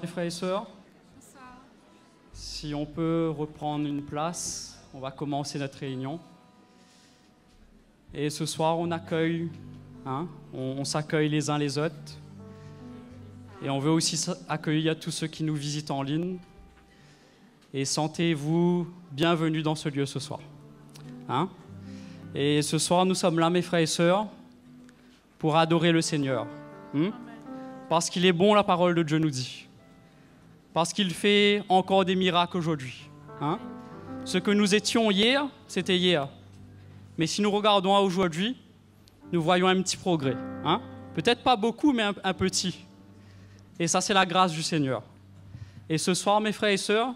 Les frères et sœurs, si on peut reprendre une place, on va commencer notre réunion. Et ce soir, on accueille, on s'accueille les uns les autres. Et on veut aussi accueillir tous ceux qui nous visitent en ligne. Et sentez-vous bienvenus dans ce lieu ce soir. Et ce soir, nous sommes là, mes frères et sœurs, pour adorer le Seigneur. Parce qu'il est bon, la parole de Dieu nous dit. Parce qu'il fait encore des miracles aujourd'hui. Ce que nous étions hier, c'était hier. Mais si nous regardons à aujourd'hui, nous voyons un petit progrès. Peut-être pas beaucoup, mais un petit. Et ça, c'est la grâce du Seigneur. Et ce soir, mes frères et sœurs,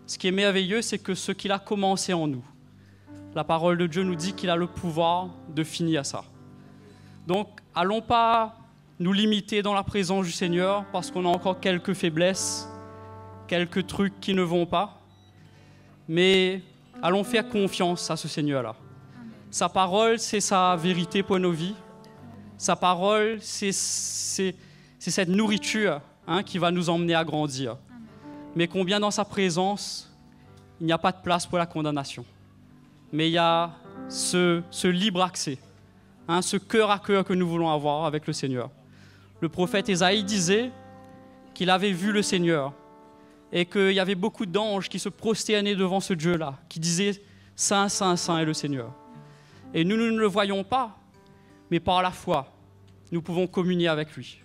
ce qui est merveilleux, c'est que ce qu'il a commencé en nous, la parole de Dieu nous dit qu'il a le pouvoir de finir ça. Donc, allons pas nous limiter dans la présence du Seigneur parce qu'on a encore quelques faiblesses, quelques trucs qui ne vont pas. Mais allons faire confiance à ce Seigneur-là. Sa parole, c'est sa vérité pour nos vies. Sa parole, c'est cette nourriture qui va nous emmener à grandir. Mais combien dans sa présence, il n'y a pas de place pour la condamnation. Mais il y a ce libre accès, ce cœur à cœur que nous voulons avoir avec le Seigneur. Le prophète Ésaïe disait qu'il avait vu le Seigneur et qu'il y avait beaucoup d'anges qui se prosternaient devant ce Dieu-là, qui disaient « Saint, Saint, Saint est le Seigneur ». Et nous ne le voyons pas, mais par la foi, nous pouvons communier avec lui.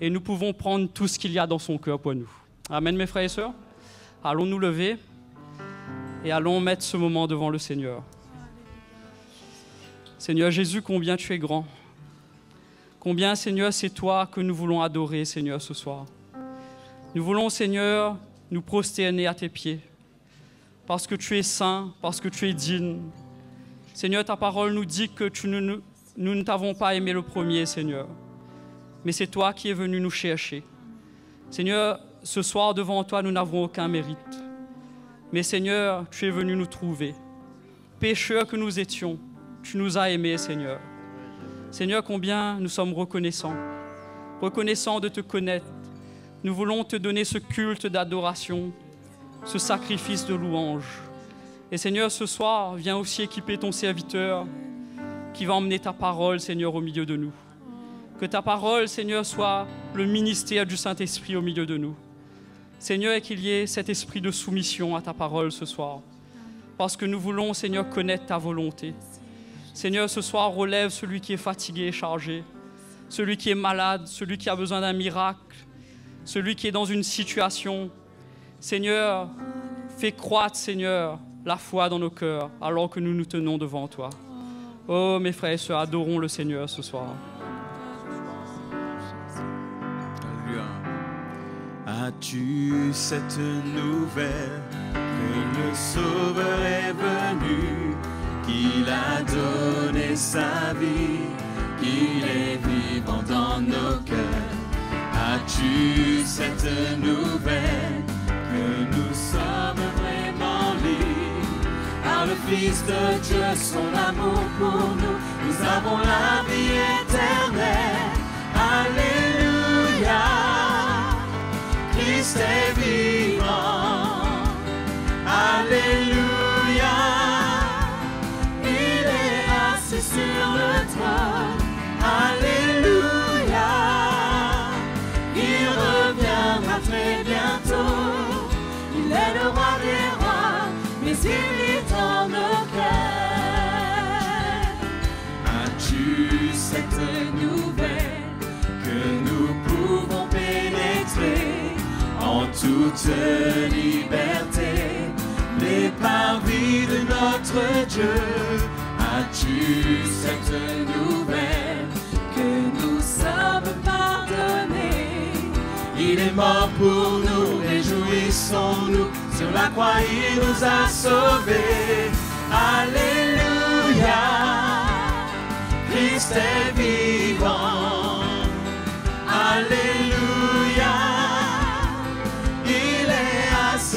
Et nous pouvons prendre tout ce qu'il y a dans son cœur pour nous. Amen, mes frères et sœurs. Allons nous lever et allons mettre ce moment devant le Seigneur. Seigneur Jésus, combien tu es grand. Combien, Seigneur, c'est toi que nous voulons adorer, Seigneur, ce soir. Nous voulons, Seigneur, nous prosterner à tes pieds. Parce que tu es saint, parce que tu es digne. Seigneur, ta parole nous dit que nous ne t'avons pas aimé le premier, Seigneur. Mais c'est toi qui es venu nous chercher. Seigneur, ce soir, devant toi, nous n'avons aucun mérite. Mais Seigneur, tu es venu nous trouver. Pécheurs que nous étions, tu nous as aimés, Seigneur. Seigneur, combien nous sommes reconnaissants. Reconnaissants de te connaître. Nous voulons te donner ce culte d'adoration, ce sacrifice de louange. Et Seigneur, ce soir, viens aussi équiper ton serviteur qui va emmener ta parole, Seigneur, au milieu de nous. Que ta parole, Seigneur, soit le ministère du Saint-Esprit au milieu de nous. Seigneur, et qu'il y ait cet esprit de soumission à ta parole ce soir. Parce que nous voulons, Seigneur, connaître ta volonté. Seigneur, ce soir, relève celui qui est fatigué et chargé, celui qui est malade, celui qui a besoin d'un miracle, celui qui est dans une situation. Seigneur, fais croître, Seigneur, la foi dans nos cœurs alors que nous nous tenons devant toi. Oh, mes frères et sœurs, adorons le Seigneur ce soir. As-tu cette nouvelle que le Sauveur est venu, qu'il a donné sa vie, qu'il est vivant dans nos cœurs? As-tu cette nouvelle que nous sommes vraiment libres par le Fils de Dieu, son amour pour nous? Nous avons la vie éternelle. Alléluia. Christ est vivant, alléluia, il est assis sur le trône, alléluia, il reviendra très bientôt, il est le roi des rois, mais il vit dans nos cœurs. As-tu cette nouvelle que nous pouvons pénétrer en toute liberté, les parvis de notre Dieu? As-tu cette nouvelle que nous sommes pardonnés? Il est mort pour nous, réjouissons-nous, sur la croix il nous a sauvés. Alléluia, Christ est vivant, alléluia,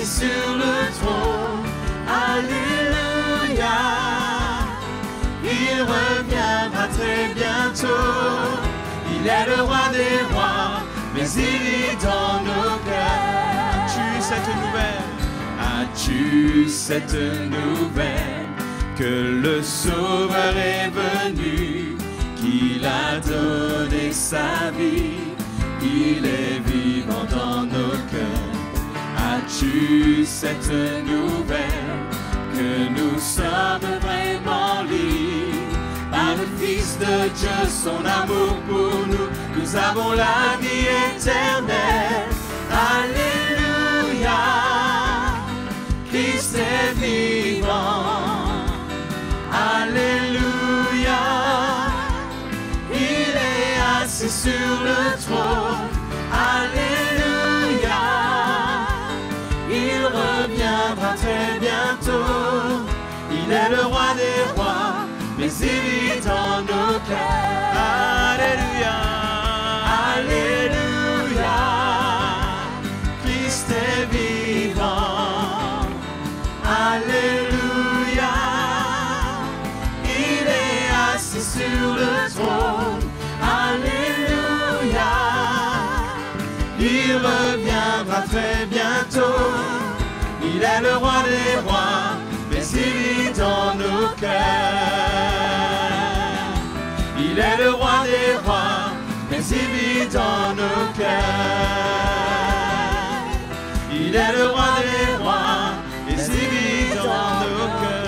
sur le trône, alléluia, il reviendra très bientôt, il est le roi des rois, mais il vit dans nos cœurs. As-tu cette nouvelle que le Sauveur est venu, qu'il a donné sa vie, qu'il est vivant dans nos cœurs? As-tu cette nouvelle que nous sommes vraiment liés par le Fils de Dieu, son amour pour nous? Nous avons la vie éternelle. Alléluia, Christ est vivant. Alléluia, il est assis sur le trône. Alléluia, il reviendra très bientôt. Il est le roi des rois, mais il vit dans nos cœurs. Alléluia, Alléluia, Christ est vivant. Alléluia, il est assis sur le trône. Alléluia, il reviendra très bientôt. Il est le roi des rois, mais il vit dans nos cœurs. Il est le roi des rois, mais il vit dans nos cœurs. Il est le roi des rois, et il vit dans nos cœurs.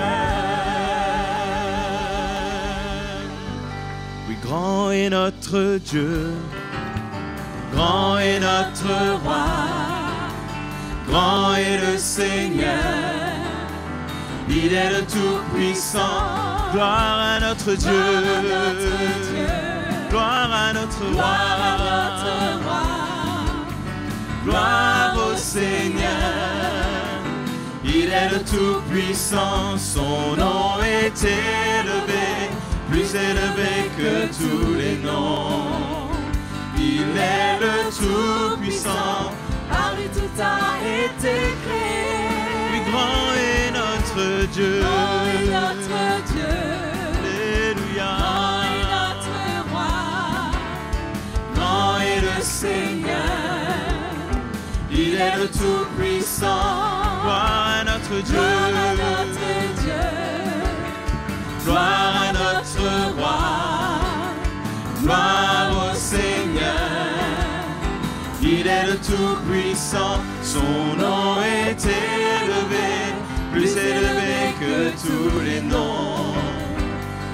Oui, grand est notre Dieu, grand est notre roi, grand est le Seigneur, il est le Tout-Puissant. Gloire à notre Dieu, gloire à notre roi, gloire au Seigneur, il est le Tout-Puissant. Son nom est élevé, plus élevé que tous les noms. Il est le Tout-Puissant, par lui tout a été créé. Lui grand est notre Dieu, grand est notre Dieu. Alléluia, grand est notre roi, grand est le Seigneur, il est le Tout-Puissant. Gloire à notre Dieu, gloire à notre roi, gloire au Seigneur, il est le Tout-Puissant. Son nom est élevé, plus élevé que tous les noms.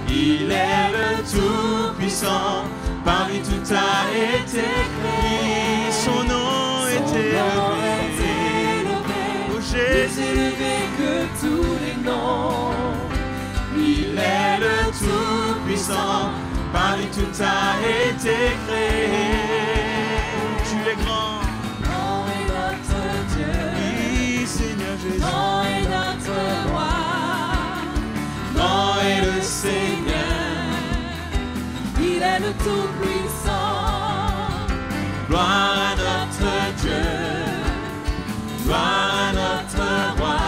Il est le Tout-Puissant, par lui tout a été créé. Son nom est élevé, oh Jésus, plus élevé que tous les noms. Il est le Tout-Puissant, par lui tout a été créé. Tu es grand, grand est notre Dieu, oui Seigneur Jésus, grand est notre roi, grand est le Seigneur, il est le Tout-Puissant. Gloire à notre Dieu, gloire à notre roi,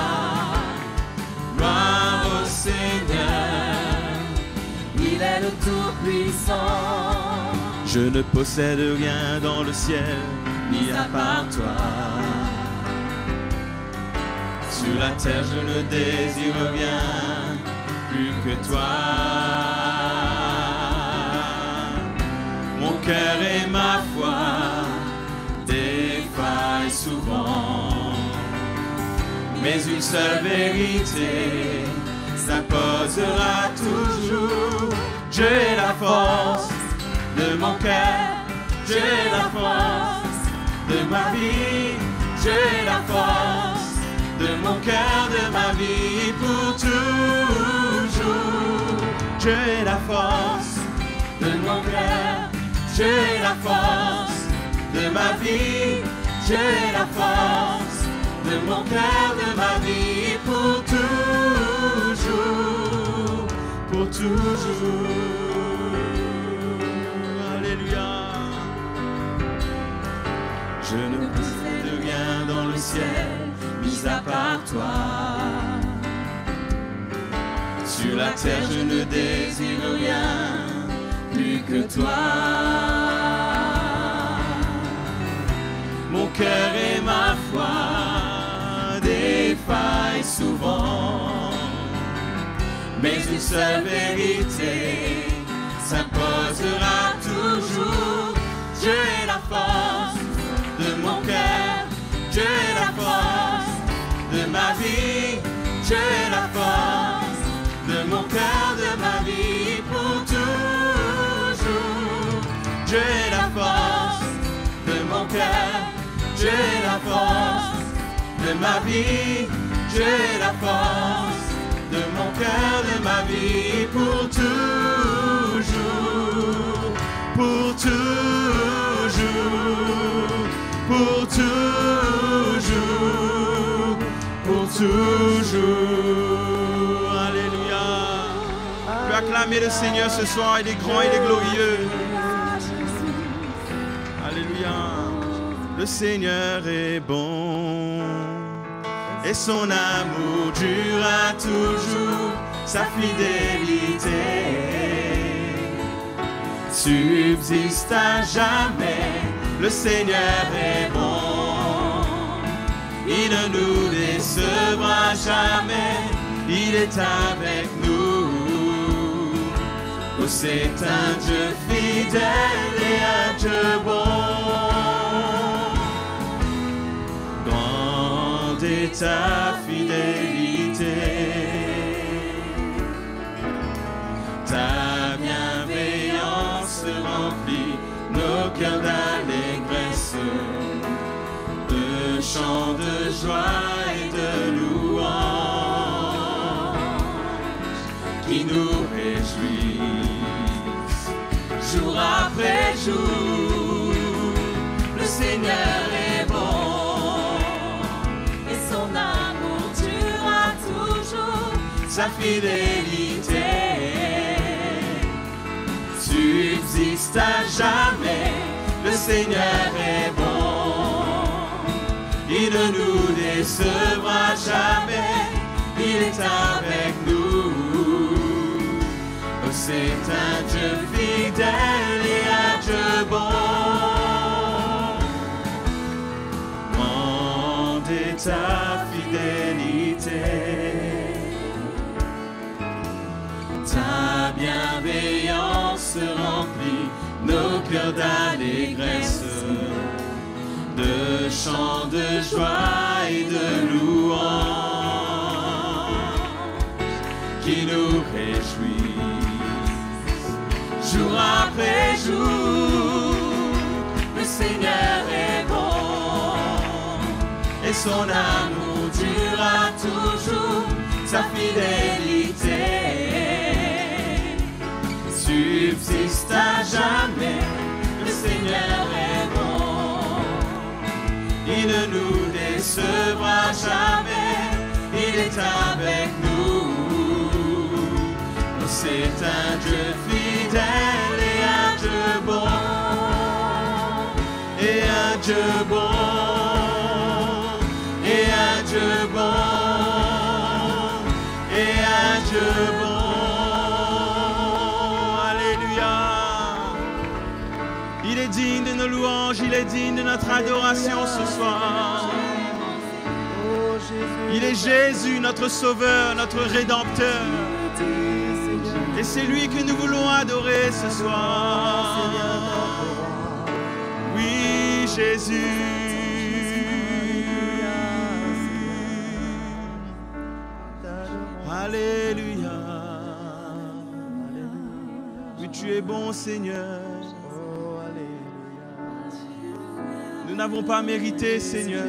gloire au Seigneur, il est le Tout-Puissant. Je ne possède rien dans le ciel, ni à part toi. Sur la terre je ne désire rien, plus que toi. Mon cœur et ma foi défaillent souvent, mais une seule vérité s'imposera toujours. Dieu est la force de mon cœur, Dieu est la force de ma vie, Dieu est la force de mon cœur, de ma vie pour toujours. Dieu est la force de mon cœur, Dieu est la force de ma vie, Dieu est la force de mon cœur, de ma vie pour toujours, pour toujours. Je ne possède rien dans le ciel, mis à part toi. Sur la terre je ne désire rien, plus que toi. Mon cœur et ma foi défaillent souvent, mais une seule vérité s'imposera toujours. Dieu est la force de mon cœur, Dieu est la force de ma vie, Dieu est la force de mon cœur, de ma vie pour toujours. Dieu est la force de mon cœur, Dieu est la force de ma vie, Dieu est la force de mon cœur, de ma vie pour toujours, pour toujours, pour toujours, pour toujours. Alléluia. Tu peux acclamer le Seigneur ce soir, il est grand, il est glorieux. Alléluia. Le Seigneur est bon et son amour durera toujours, sa fidélité subsiste à jamais. Le Seigneur est bon, il ne nous décevra jamais, il est avec nous. Oh, c'est un Dieu fidèle et un Dieu bon. Grande est ta fidélité, ta bienveillance remplit nos cœurs d'allégresse, de chants de joie et de louanges qui nous réjouissent jour après jour. Le Seigneur est bon et son amour durera toujours, sa fidélité subsiste à jamais. Le Seigneur est bon, il ne nous décevra jamais, il est avec nous. Oh, c'est un Dieu fidèle et un Dieu bon. Grande est ta fidélité, ta bienveillance remplit nos cœurs d'allégresse, de chants de joie et de louanges qui nous réjouissent jour après jour. Le Seigneur est bon et son amour durera toujours, sa fidélité subsiste à jamais. Le Seigneur est bon, il ne nous décevra jamais, il est avec nous. C'est un Dieu fidèle et un Dieu bon, et un Dieu bon, et un Dieu bon, et un Dieu bon. Il est digne de nos louanges, il est digne de notre adoration ce soir. Il est Jésus, notre Sauveur, notre Rédempteur. Et c'est lui que nous voulons adorer ce soir. Oui, Jésus. Alléluia. Oui, tu es bon, Seigneur. Nous n'avons pas mérité, Seigneur,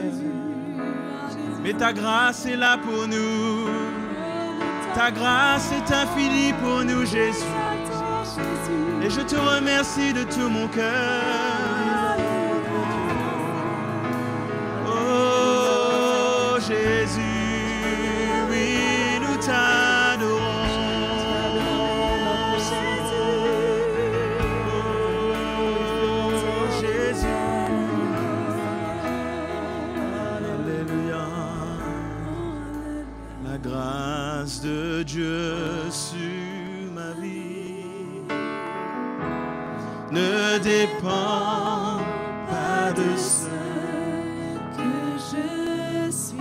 mais ta grâce est là pour nous. Ta grâce est infinie pour nous, Jésus. Et je te remercie de tout mon cœur. Oh, Jésus, oui, nous t'adorons. Grâce de Dieu sur ma vie ne dépend pas de ce que je suis,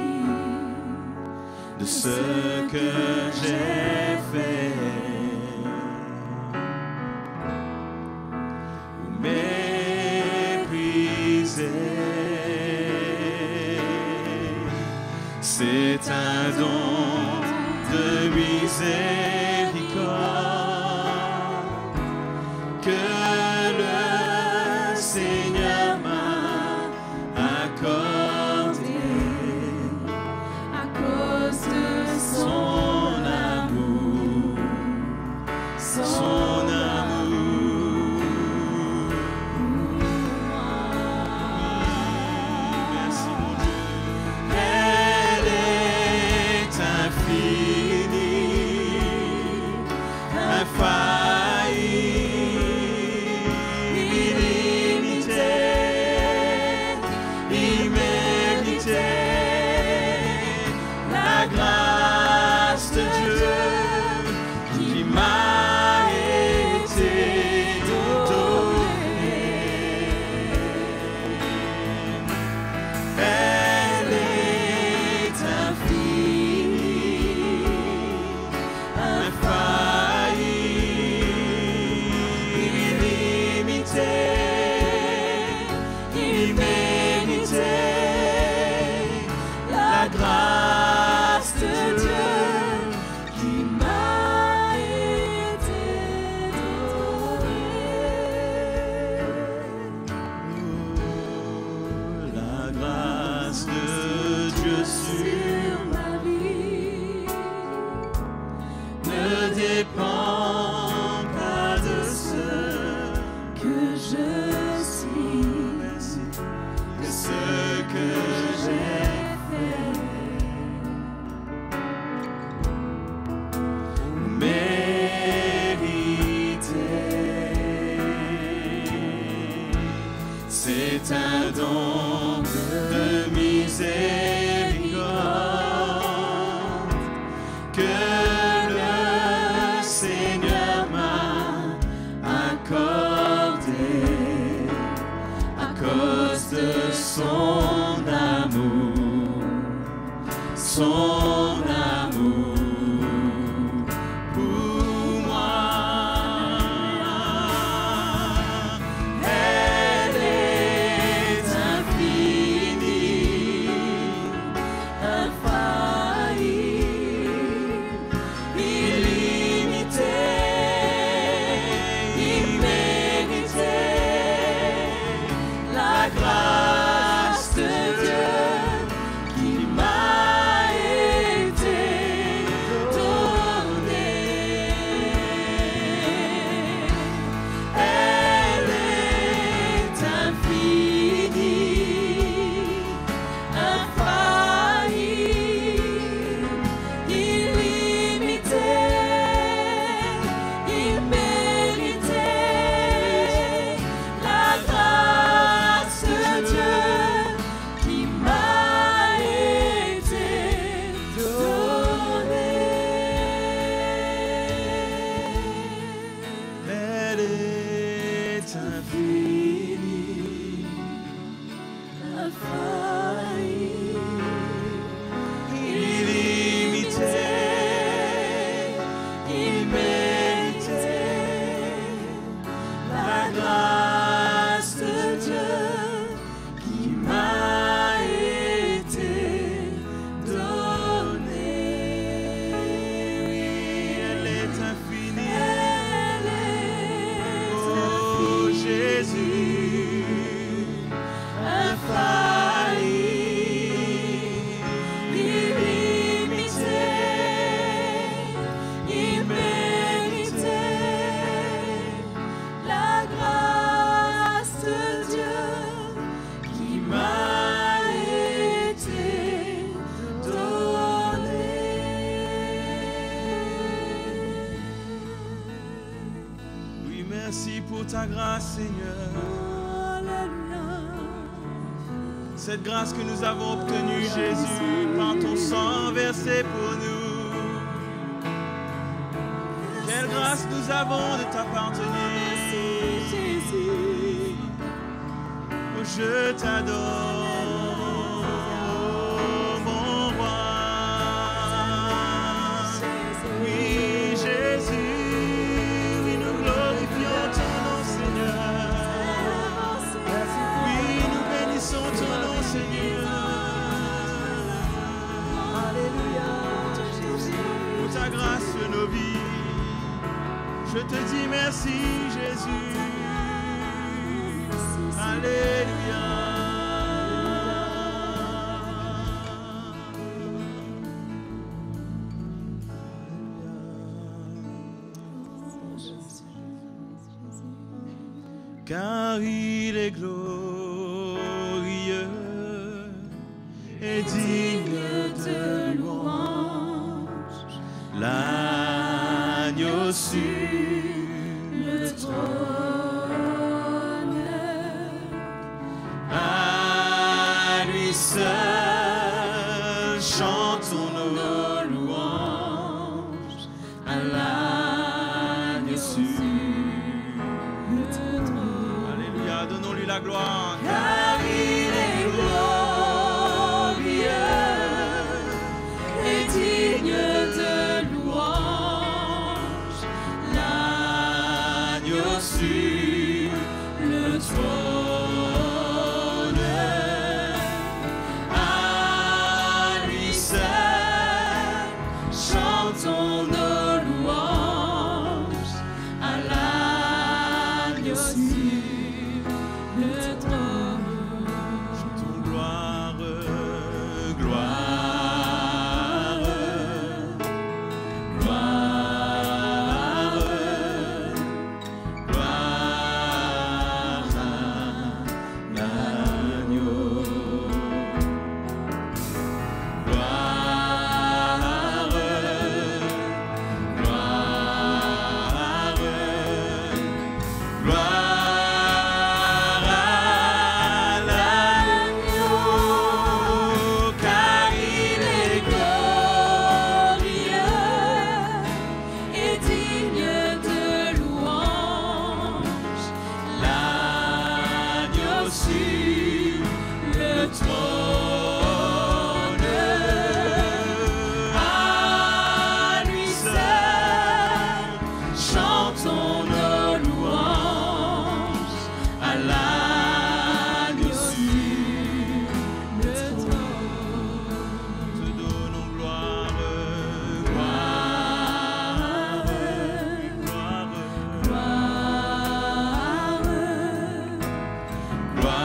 de ce que j'ai fait. Méprisé, c'est un don de miséricorde que le Seigneur m'a accordé à cause de son amour, son amour. Merci mon Dieu. Elle est infinie, infaillible, illimitée, imméritée. La grâce de Dieu qui m'a été donnée. Elle est infinie, infaillible, illimitée, imméritée. La grâce de Dieu qui m'a été donnée. La grâce de Dieu sur ma vie ne dépend pas de ce que je suis, de ce que j'ai fait. mérité. C'est un don de miséricorde que le Seigneur m'a accordé à cause de son amour, son amour pour moi. Elle est infinie, infaillible, illimitée, imméritée. La grâce de Dieu qui m'a été donnée. Elle est infinie, infaillible, illimitée, imméritée. La grâce de Dieu qui m'a été donnée. Elle est infinie, Infaillible, illimitée, imméritée. La grâce de Dieu qui m'a été donnée. Elle est infinie. Oh Jésus, infaillible, illimitée, imméritée. La grâce de Dieu qui m'a été donnée. Oui, merci pour ta grâce, Seigneur. Cette grâce que nous avons obtenue, Jésus, par ton sang versé pour nous. Quelle grâce nous avons de t'appartenir. Jésus. Oh, je t'adore, mon roi. Je te dis merci, Jésus. Alléluia. Car il est glorieux et digne de louange, l'agneau sur le trône, à lui seul chantons nos louanges, à l'agneau sur le trône. Alléluia, donnons-lui la gloire. Car il est glorieux et digne de louange, l'agneau sur le trône, à lui seul chantons nos louanges, à l'agneau sur le trône. Chantons gloire, gloire, gloire, gloire à l'agneau. Gloire, gloire, gloire à l'agneau, car il est glorieux et digne de louange, l'agneau sur le trône, à lui seul chantons nos louanges, à l'agneau sur le trône. Te donnons gloire, gloire, gloire, gloire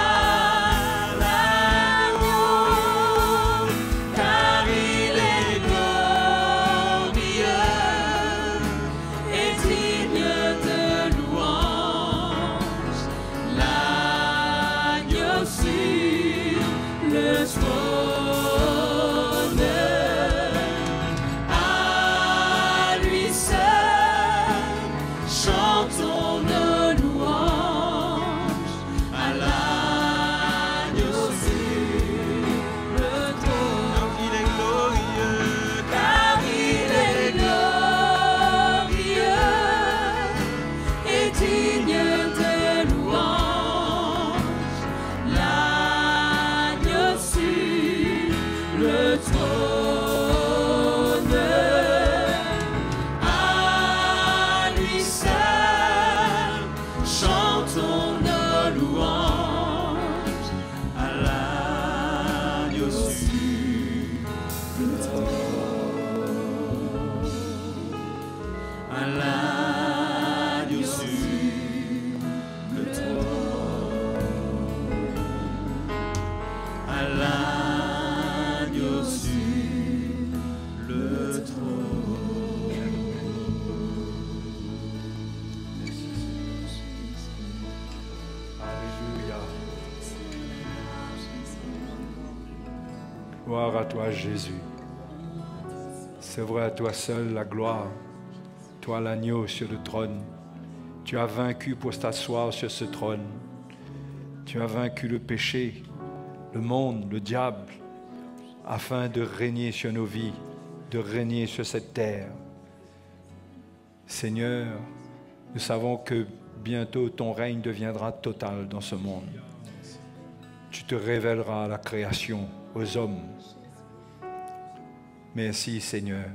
à l'agneau. Car il est glorieux et digne de louange, l'agneau sur le trône, à lui seul chantons nos louanges, à l'agneau sur le trône. Car il est glorieux, car il est glorieux et digne de louange, l'agneau sur le trône, à lui seul chantons nos louanges, à l'agneau sur le trône, à l'agneau sur le trône, à l'agneau sur le trône. Alléluia. Gloire à toi, Jésus. C'est vrai, à toi seul la gloire. Toi, l'agneau sur le trône. Tu as vaincu pour t'asseoir sur ce trône. Tu as vaincu le péché, le monde, le diable, afin de régner sur nos vies, de régner sur cette terre. Seigneur, nous savons que bientôt ton règne deviendra total dans ce monde. Tu te révéleras à la création, aux hommes. Merci Seigneur,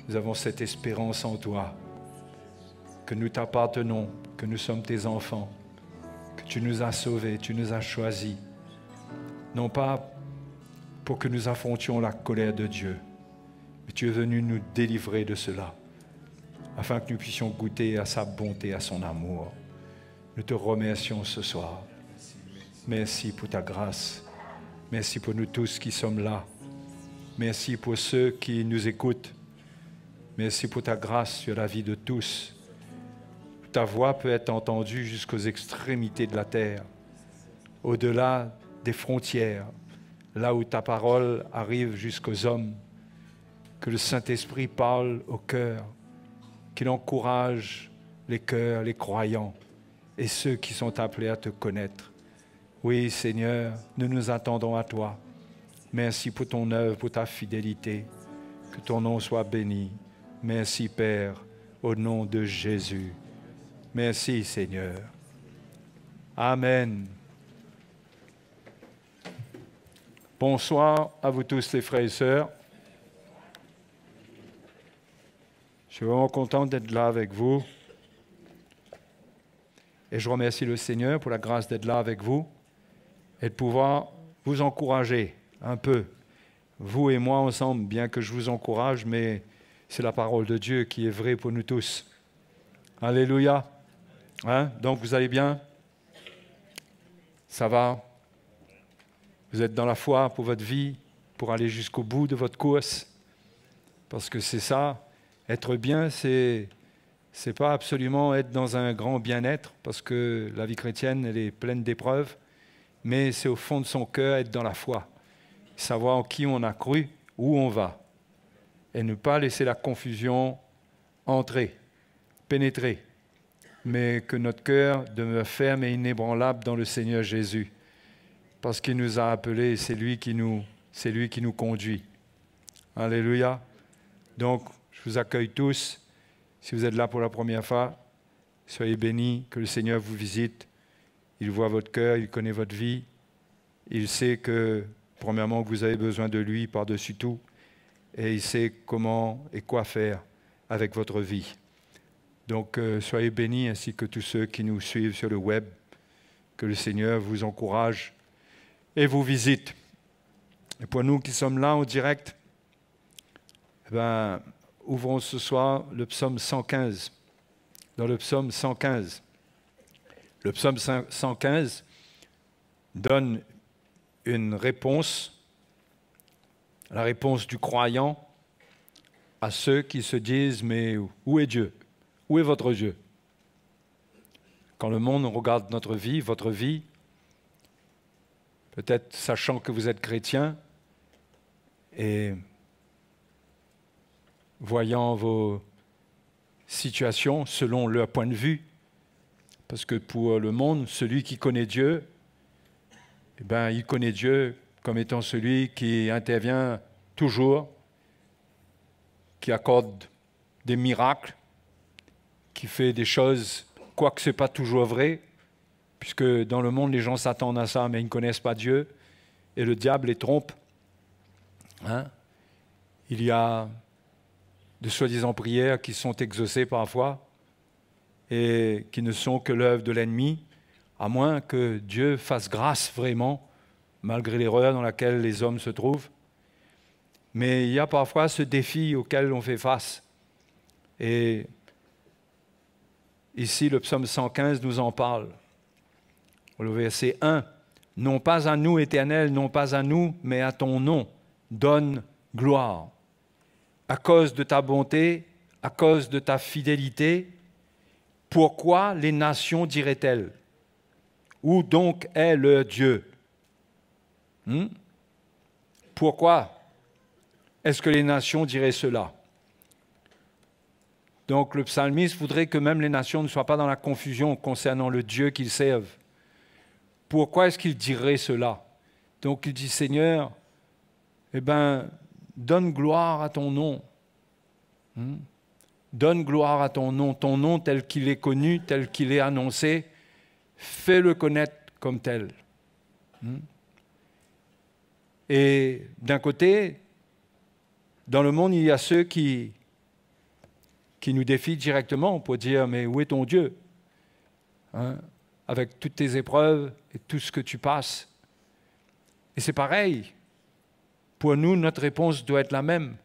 Nous avons cette espérance en toi, que nous t'appartenons, que nous sommes tes enfants, que tu nous as sauvés, tu nous as choisis, non pas pour que nous affrontions la colère de Dieu, mais tu es venu nous délivrer de cela, afin que nous puissions goûter à sa bonté, à son amour. Nous te remercions ce soir. Merci pour ta grâce. Merci pour nous tous qui sommes là. Merci pour ceux qui nous écoutent. Merci pour ta grâce sur la vie de tous. Ta voix peut être entendue jusqu'aux extrémités de la terre, au-delà des frontières, là où ta parole arrive jusqu'aux hommes. Que le Saint-Esprit parle au cœur, qu'il encourage les cœurs, les croyants et ceux qui sont appelés à te connaître. Oui, Seigneur, nous nous attendons à toi. Merci pour ton œuvre, pour ta fidélité. Que ton nom soit béni. Merci, Père, au nom de Jésus. Merci, Seigneur. Amen. Bonsoir à vous tous, les frères et sœurs. Je suis vraiment content d'être là avec vous. Et je remercie le Seigneur pour la grâce d'être là avec vous et de pouvoir vous encourager un peu. Vous et moi ensemble, bien que je vous encourage, mais c'est la parole de Dieu qui est vraie pour nous tous. Alléluia. Hein? Donc vous allez bien? Ça va? Vous êtes dans la foi pour votre vie, pour aller jusqu'au bout de votre course? Parce que c'est ça, être bien, c'est pas absolument être dans un grand bien-être, parce que la vie chrétienne, elle est pleine d'épreuves, mais c'est au fond de son cœur être dans la foi, savoir en qui on a cru, où on va, et ne pas laisser la confusion entrer, pénétrer, mais que notre cœur demeure ferme et inébranlable dans le Seigneur Jésus, parce qu'il nous a appelés, c'est lui qui nous conduit. Alléluia. Donc, je vous accueille tous. Si vous êtes là pour la première fois, soyez bénis, que le Seigneur vous visite. Il voit votre cœur, il connaît votre vie. Il sait que, premièrement, que vous avez besoin de lui par-dessus tout. Et il sait comment et quoi faire avec votre vie. Donc, soyez bénis, ainsi que tous ceux qui nous suivent sur le web. Que le Seigneur vous encourage et vous visite. Et pour nous qui sommes là en direct, ouvrons ce soir le psaume 115. Dans le psaume 115. Le psaume 115 donne une réponse, la réponse du croyant à ceux qui se disent « Mais où est Dieu? Où est votre Dieu ?» Quand le monde regarde notre vie, votre vie, peut-être sachant que vous êtes chrétien et voyant vos situations selon leur point de vue, parce que pour le monde, celui qui connaît Dieu, il connaît Dieu comme étant celui qui intervient toujours, qui accorde des miracles, qui fait des choses, quoique ce n'est pas toujours vrai, puisque dans le monde, les gens s'attendent à ça, mais ils ne connaissent pas Dieu, et le diable les trompe. Hein? Il y a de soi-disant prières qui sont exaucées parfois, et qui ne sont que l'œuvre de l'ennemi, à moins que Dieu fasse grâce vraiment, malgré l'erreur dans laquelle les hommes se trouvent. Mais il y a parfois ce défi auquel on fait face. Et ici, le psaume 115 nous en parle. Le verset 1, « Non pas à nous, Éternel, non pas à nous, mais à ton nom, donne gloire. À cause de ta bonté, à cause de ta fidélité, pourquoi les nations diraient-elles? Où donc est leur Dieu? » Pourquoi est-ce que les nations diraient cela? Donc le psalmiste voudrait que même les nations ne soient pas dans la confusion concernant le Dieu qu'ils servent. Pourquoi est-ce qu'il dirait cela? Donc il dit, Seigneur, donne gloire à ton nom. Donne gloire à ton nom tel qu'il est connu, tel qu'il est annoncé, fais-le connaître comme tel. Et d'un côté, dans le monde, il y a ceux qui qui nous défie directement pour dire « mais où est ton Dieu ?» hein, avec toutes tes épreuves et tout ce que tu passes. Et c'est pareil. Pour nous, notre réponse doit être la même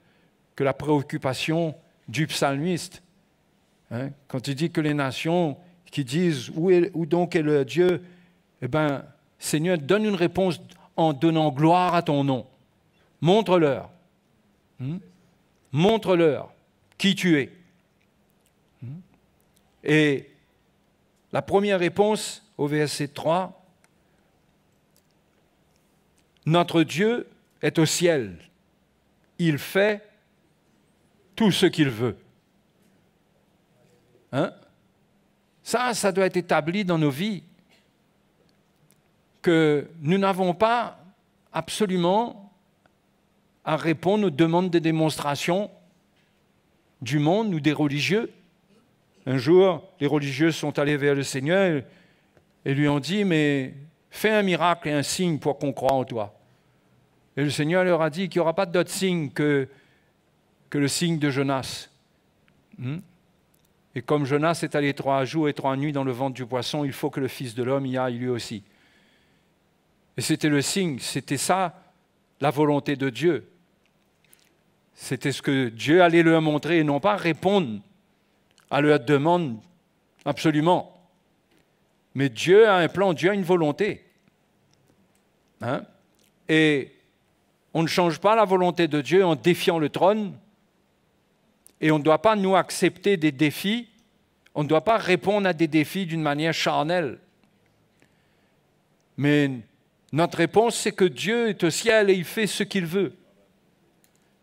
que la préoccupation du psalmiste. Hein, quand il dit que les nations qui disent « où donc est le Dieu ?» Eh bien, Seigneur, donne une réponse en donnant gloire à ton nom. Montre-leur. Montre-leur qui tu es. Et la première réponse au verset 3, notre Dieu est au ciel. Il fait tout ce qu'il veut. Hein? Ça doit être établi dans nos vies. Que nous n'avons pas absolument à répondre aux demandes de démonstration du monde ou des religieux. Un jour, les religieux sont allés vers le Seigneur et lui ont dit « mais fais un miracle et un signe pour qu'on croie en toi ». Et le Seigneur leur a dit qu'il n'y aura pas d'autre signe que le signe de Jonas. Et comme Jonas est allé 3 jours et 3 nuits dans le ventre du poisson, il faut que le Fils de l'homme y aille lui aussi. Et c'était le signe, c'était ça la volonté de Dieu. C'était ce que Dieu allait leur montrer et non pas répondre à leur demande absolument. Mais Dieu a un plan, Dieu a une volonté. Hein? Et on ne change pas la volonté de Dieu en défiant le trône. Et on ne doit pas, nous, accepter des défis. On ne doit pas répondre à des défis d'une manière charnelle. Mais notre réponse, c'est que Dieu est au ciel et il fait ce qu'il veut.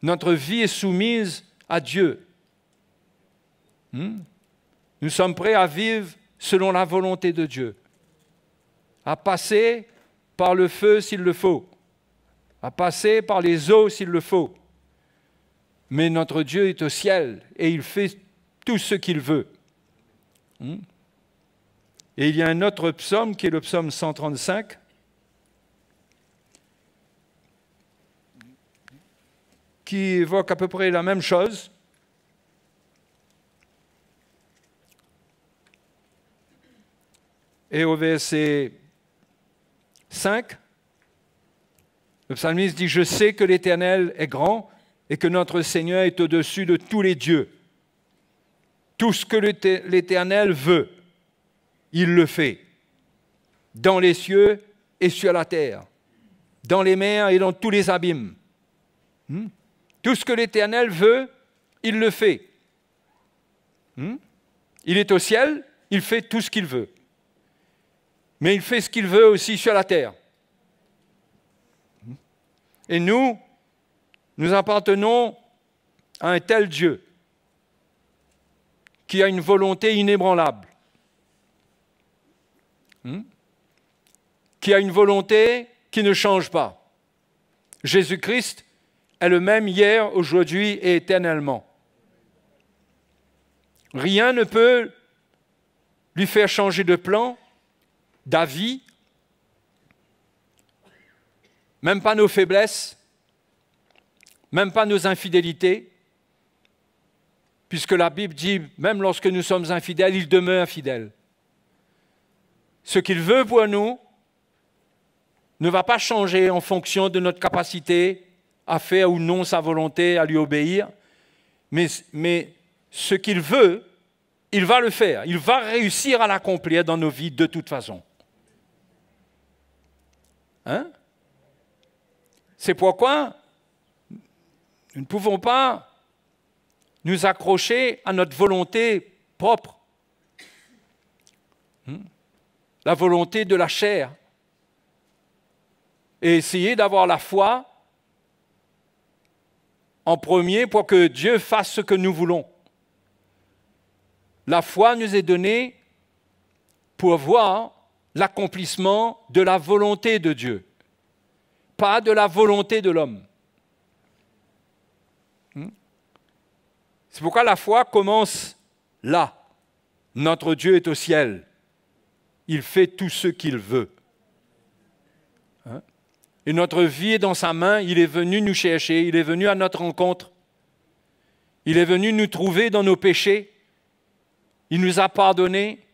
Notre vie est soumise à Dieu. Nous sommes prêts à vivre selon la volonté de Dieu, à passer par le feu s'il le faut, à passer par les eaux s'il le faut. Mais notre Dieu est au ciel et il fait tout ce qu'il veut. Et il y a un autre psaume qui est le psaume 135, qui évoque à peu près la même chose. Et au verset 5, le psalmiste dit « Je sais que l'Éternel est grand et que notre Seigneur est au-dessus de tous les dieux. Tout ce que l'Éternel veut, il le fait, dans les cieux et sur la terre, dans les mers et dans tous les abîmes. » Tout ce que l'Éternel veut, il le fait. Il est au ciel, il fait tout ce qu'il veut. Mais il fait ce qu'il veut aussi sur la terre. Et nous appartenons à un tel Dieu qui a une volonté inébranlable, qui a une volonté qui ne change pas. Jésus-Christ est le même hier, aujourd'hui et éternellement. Rien ne peut lui faire changer de plan, d'avis, même pas nos faiblesses, même pas nos infidélités, puisque la Bible dit, même lorsque nous sommes infidèles, il demeure fidèle. Ce qu'il veut pour nous ne va pas changer en fonction de notre capacité à faire ou non sa volonté, à lui obéir, mais ce qu'il veut, il va le faire. Il va réussir à l'accomplir dans nos vies de toute façon. C'est pourquoi nous ne pouvons pas nous accrocher à notre volonté propre, la volonté de la chair, et essayer d'avoir la foi en premier pour que Dieu fasse ce que nous voulons. La foi nous est donnée pour voir l'accomplissement de la volonté de Dieu, pas de la volonté de l'homme. C'est pourquoi la foi commence là. Notre Dieu est au ciel. Il fait tout ce qu'il veut. Et notre vie est dans sa main. Il est venu nous chercher. Il est venu à notre rencontre. Il est venu nous trouver dans nos péchés. Il nous a pardonnés.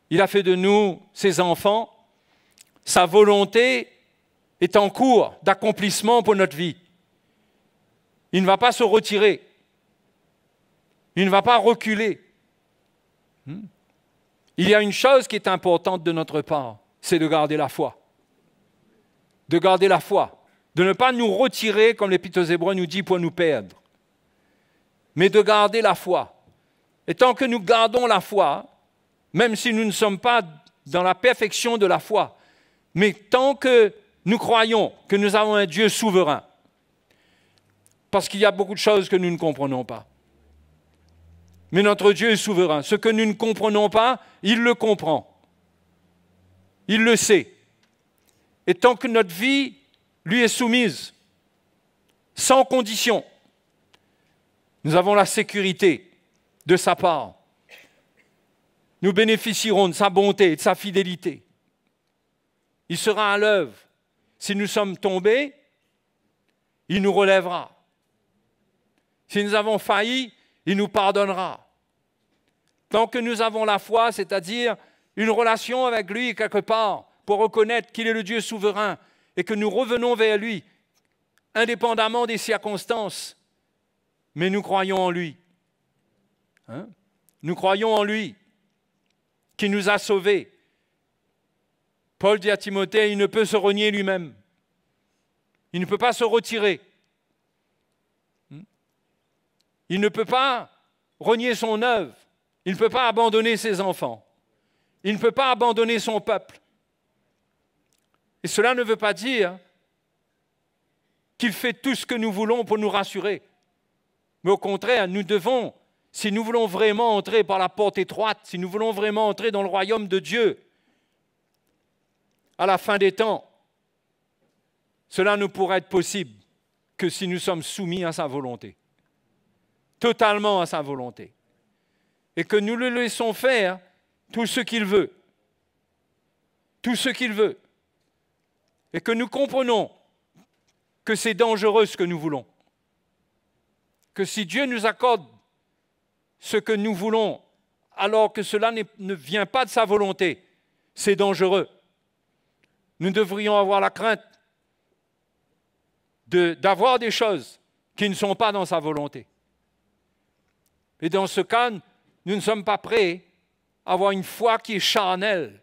Il a fait de nous ses enfants. Sa volonté est en cours d'accomplissement pour notre vie. Il ne va pas se retirer. Il ne va pas reculer. Il y a une chose qui est importante de notre part, c'est de garder la foi. De garder la foi. De ne pas nous retirer, comme l'Épître aux Hébreux nous dit, pour nous perdre. Mais de garder la foi. Et tant que nous gardons la foi, même si nous ne sommes pas dans la perfection de la foi, mais tant que nous croyons que nous avons un Dieu souverain, parce qu'il y a beaucoup de choses que nous ne comprenons pas. Mais notre Dieu est souverain. Ce que nous ne comprenons pas, il le comprend. Il le sait. Et tant que notre vie lui est soumise, sans condition, nous avons la sécurité de sa part. Nous bénéficierons de sa bonté et de sa fidélité. Il sera à l'œuvre. Si nous sommes tombés, il nous relèvera. Si nous avons failli, il nous pardonnera. Tant que nous avons la foi, c'est-à-dire une relation avec lui quelque part, pour reconnaître qu'il est le Dieu souverain et que nous revenons vers lui, indépendamment des circonstances, mais nous croyons en lui. Nous croyons en lui, qui nous a sauvés. Paul dit à Timothée, il ne peut se renier lui-même. Il ne peut pas se retirer. Il ne peut pas renier son œuvre. Il ne peut pas abandonner ses enfants. Il ne peut pas abandonner son peuple. Et cela ne veut pas dire qu'il fait tout ce que nous voulons pour nous rassurer. Mais au contraire, nous devons, si nous voulons vraiment entrer par la porte étroite, si nous voulons vraiment entrer dans le royaume de Dieu, à la fin des temps, cela ne pourra être possible que si nous sommes soumis à sa volonté. Totalement à sa volonté. Et que nous le laissons faire tout ce qu'il veut. Tout ce qu'il veut. Et que nous comprenons que c'est dangereux ce que nous voulons. Que si Dieu nous accorde ce que nous voulons, alors que cela ne vient pas de sa volonté, c'est dangereux. Nous devrions avoir la crainte d'avoir des choses qui ne sont pas dans sa volonté. Et dans ce cas, nous ne sommes pas prêts à avoir une foi qui est charnelle,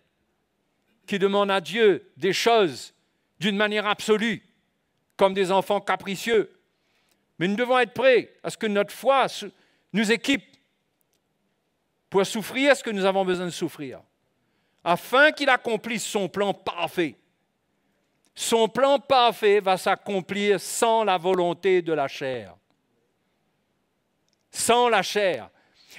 qui demande à Dieu des choses d'une manière absolue, comme des enfants capricieux. Mais nous devons être prêts à ce que notre foi nous équipe pour souffrir ce que nous avons besoin de souffrir, afin qu'il accomplisse son plan parfait. Son plan parfait va s'accomplir sans la volonté de la chair. Sans la chair.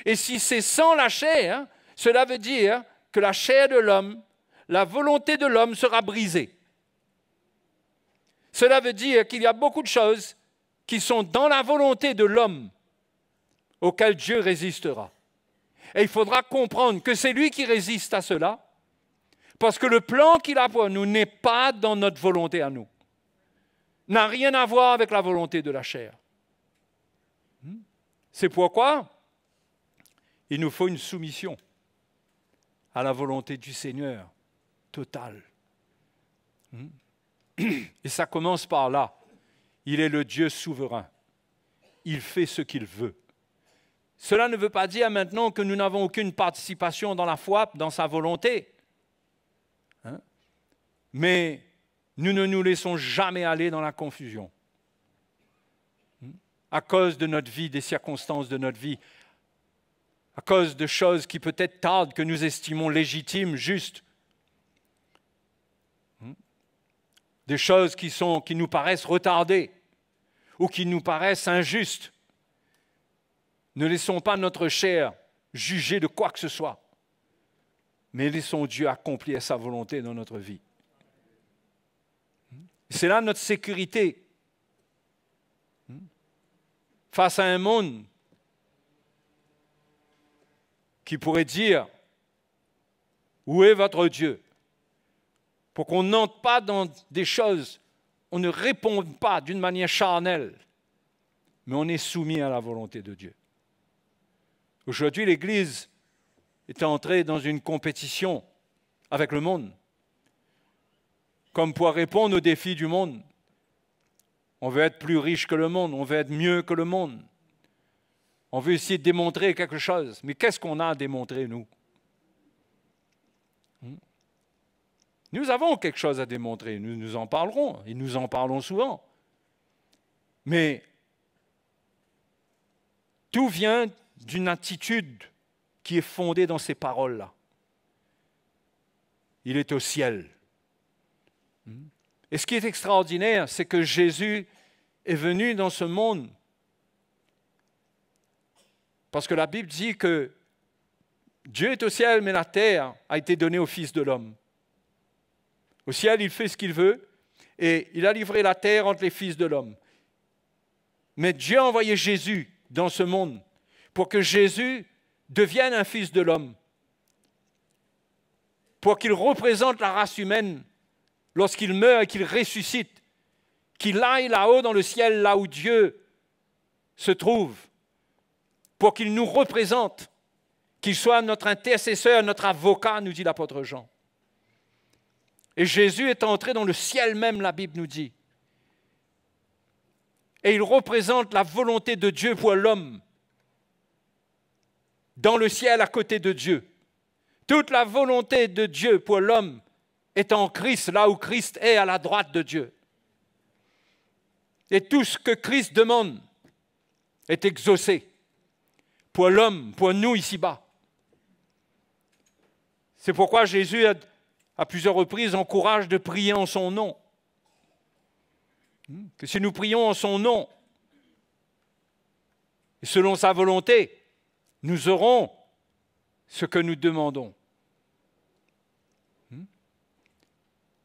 Et si c'est sans la chair, cela veut dire que la chair de l'homme, la volonté de l'homme sera brisée. Cela veut dire qu'il y a beaucoup de choses qui sont dans la volonté de l'homme auxquelles Dieu résistera. Et il faudra comprendre que c'est lui qui résiste à cela, parce que le plan qu'il a pour nous n'est pas dans notre volonté à nous. N'a rien à voir avec la volonté de la chair. C'est pourquoi il nous faut une soumission à la volonté du Seigneur totale. Et ça commence par là. Il est le Dieu souverain. Il fait ce qu'il veut. Cela ne veut pas dire maintenant que nous n'avons aucune participation dans la foi, dans sa volonté. Mais nous ne nous laissons jamais aller dans la confusion. À cause de notre vie, des circonstances de notre vie, à cause de choses qui peut-être tardent, que nous estimons légitimes, justes. Des choses qui nous paraissent retardées ou qui nous paraissent injustes. Ne laissons pas notre chair juger de quoi que ce soit, mais laissons Dieu accomplir sa volonté dans notre vie. C'est là notre sécurité. Face à un monde qui pourrait dire « Où est votre Dieu ?» Pour qu'on n'entre pas dans des choses, on ne réponde pas d'une manière charnelle, mais on est soumis à la volonté de Dieu. Aujourd'hui, l'Église est entrée dans une compétition avec le monde, comme pour répondre aux défis du monde. On veut être plus riche que le monde, on veut être mieux que le monde. On veut essayer de démontrer quelque chose. Mais qu'est-ce qu'on a à démontrer, nous? Nous avons quelque chose à démontrer, nous en parlerons, et nous en parlons souvent. Mais tout vient d'une attitude qui est fondée dans ces paroles-là. Il est au ciel. Et ce qui est extraordinaire, c'est que Jésus est venu dans ce monde parce que la Bible dit que Dieu est au ciel, mais la terre a été donnée au Fils de l'homme. Au ciel, il fait ce qu'il veut, et il a livré la terre entre les fils de l'homme. Mais Dieu a envoyé Jésus dans ce monde pour que Jésus devienne un fils de l'homme, pour qu'il représente la race humaine lorsqu'il meurt et qu'il ressuscite, qu'il aille là-haut dans le ciel, là où Dieu se trouve, pour qu'il nous représente, qu'il soit notre intercesseur, notre avocat, nous dit l'apôtre Jean. Et Jésus est entré dans le ciel même, la Bible nous dit. Et il représente la volonté de Dieu pour l'homme, dans le ciel à côté de Dieu. Toute la volonté de Dieu pour l'homme est en Christ, là où Christ est à la droite de Dieu. Et tout ce que Christ demande est exaucé pour l'homme, pour nous ici-bas. C'est pourquoi Jésus, à plusieurs reprises, encourage de prier en son nom. Que si nous prions en son nom, et selon sa volonté, nous aurons ce que nous demandons.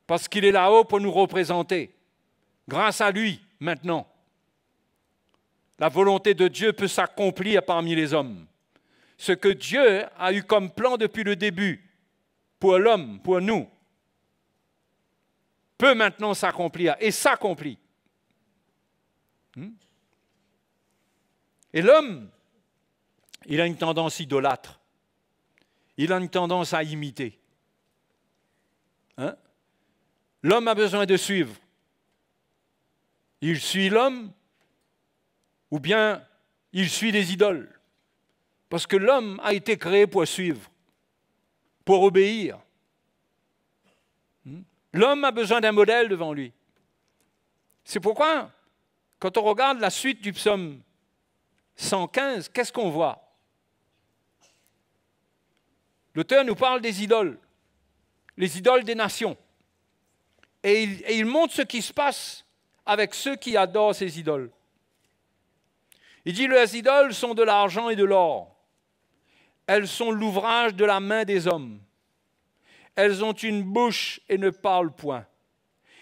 Parce qu'il est là-haut pour nous représenter. Grâce à lui, maintenant, la volonté de Dieu peut s'accomplir parmi les hommes. Ce que Dieu a eu comme plan depuis le début, pour l'homme, pour nous, peut maintenant s'accomplir et s'accomplit. Et l'homme, il a une tendance idolâtre. Il a une tendance à imiter. L'homme a besoin de suivre. Il suit l'homme ou bien il suit des idoles. Parce que l'homme a été créé pour suivre, pour obéir. L'homme a besoin d'un modèle devant lui. C'est pourquoi, quand on regarde la suite du psaume 115, qu'est-ce qu'on voit? L'auteur nous parle des idoles, les idoles des nations. Et il montre ce qui se passe avec ceux qui adorent ces idoles. Il dit, leurs idoles sont de l'argent et de l'or. Elles sont l'ouvrage de la main des hommes. Elles ont une bouche et ne parlent point.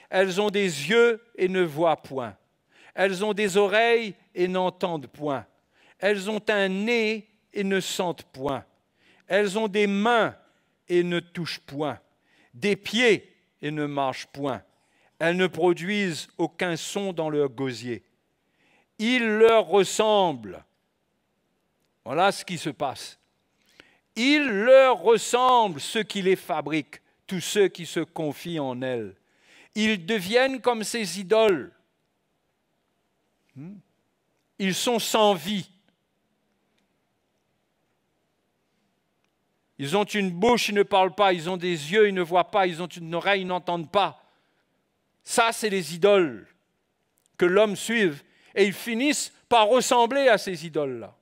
Elles ont des yeux et ne voient point. Elles ont des oreilles et n'entendent point. Elles ont un nez et ne sentent point. Elles ont des mains et ne touchent point. Des pieds et ne marchent point. Elles ne produisent aucun son dans leur gosier. Ils leur ressemblent. Voilà ce qui se passe. Ils leur ressemblent, ceux qui les fabriquent, tous ceux qui se confient en elles. Ils deviennent comme ces idoles. Ils sont sans vie. Ils ont une bouche, ils ne parlent pas. Ils ont des yeux, ils ne voient pas. Ils ont une oreille, ils n'entendent pas. Ça, c'est les idoles que l'homme suive. Et ils finissent par ressembler à ces idoles-là.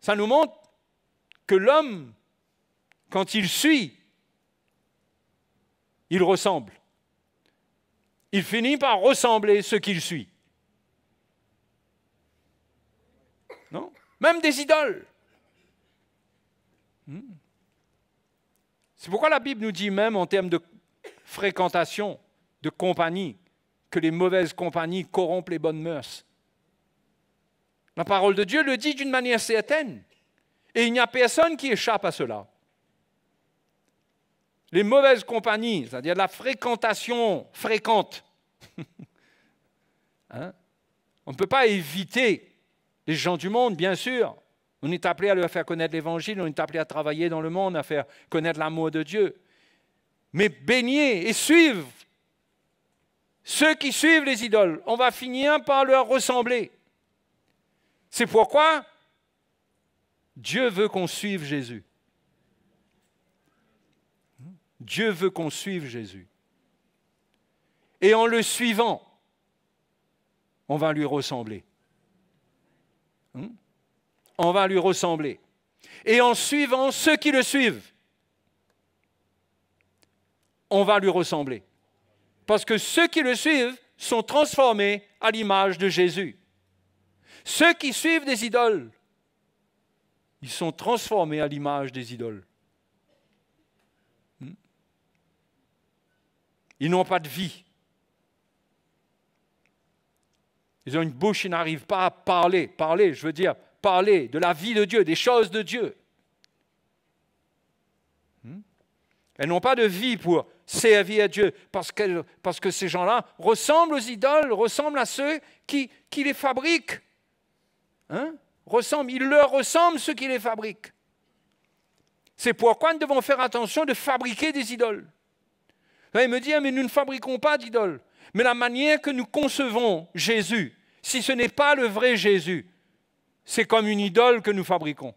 Ça nous montre que l'homme, quand il suit, il ressemble. Il finit par ressembler ce qu'il suit. Non? Même des idoles. C'est pourquoi la Bible nous dit même en termes de fréquentation, de compagnie, que les mauvaises compagnies corrompent les bonnes mœurs. La parole de Dieu le dit d'une manière certaine. Et il n'y a personne qui échappe à cela. Les mauvaises compagnies, c'est-à-dire la fréquentation fréquente. On ne peut pas éviter les gens du monde, bien sûr, On est appelé à leur faire connaître l'Évangile, on est appelé à travailler dans le monde, à faire connaître l'amour de Dieu. Mais baigner et suivre ceux qui suivent les idoles, on va finir par leur ressembler. C'est pourquoi Dieu veut qu'on suive Jésus. Dieu veut qu'on suive Jésus. Et en le suivant, on va lui ressembler. On va lui ressembler. Et en suivant ceux qui le suivent, on va lui ressembler. Parce que ceux qui le suivent sont transformés à l'image de Jésus. Ceux qui suivent des idoles, ils sont transformés à l'image des idoles. Ils n'ont pas de vie. Ils ont une bouche, ils n'arrivent pas à parler. Parler de la vie de Dieu, des choses de Dieu. Elles n'ont pas de vie pour servir à Dieu parce que ces gens-là ressemblent aux idoles, ressemblent à ceux qui les fabriquent. Ils leur ressemblent ceux qui les fabriquent. C'est pourquoi nous devons faire attention de fabriquer des idoles. Vous allez me dire, mais nous ne fabriquons pas d'idoles. Mais la manière que nous concevons Jésus, si ce n'est pas le vrai Jésus, c'est comme une idole que nous fabriquons.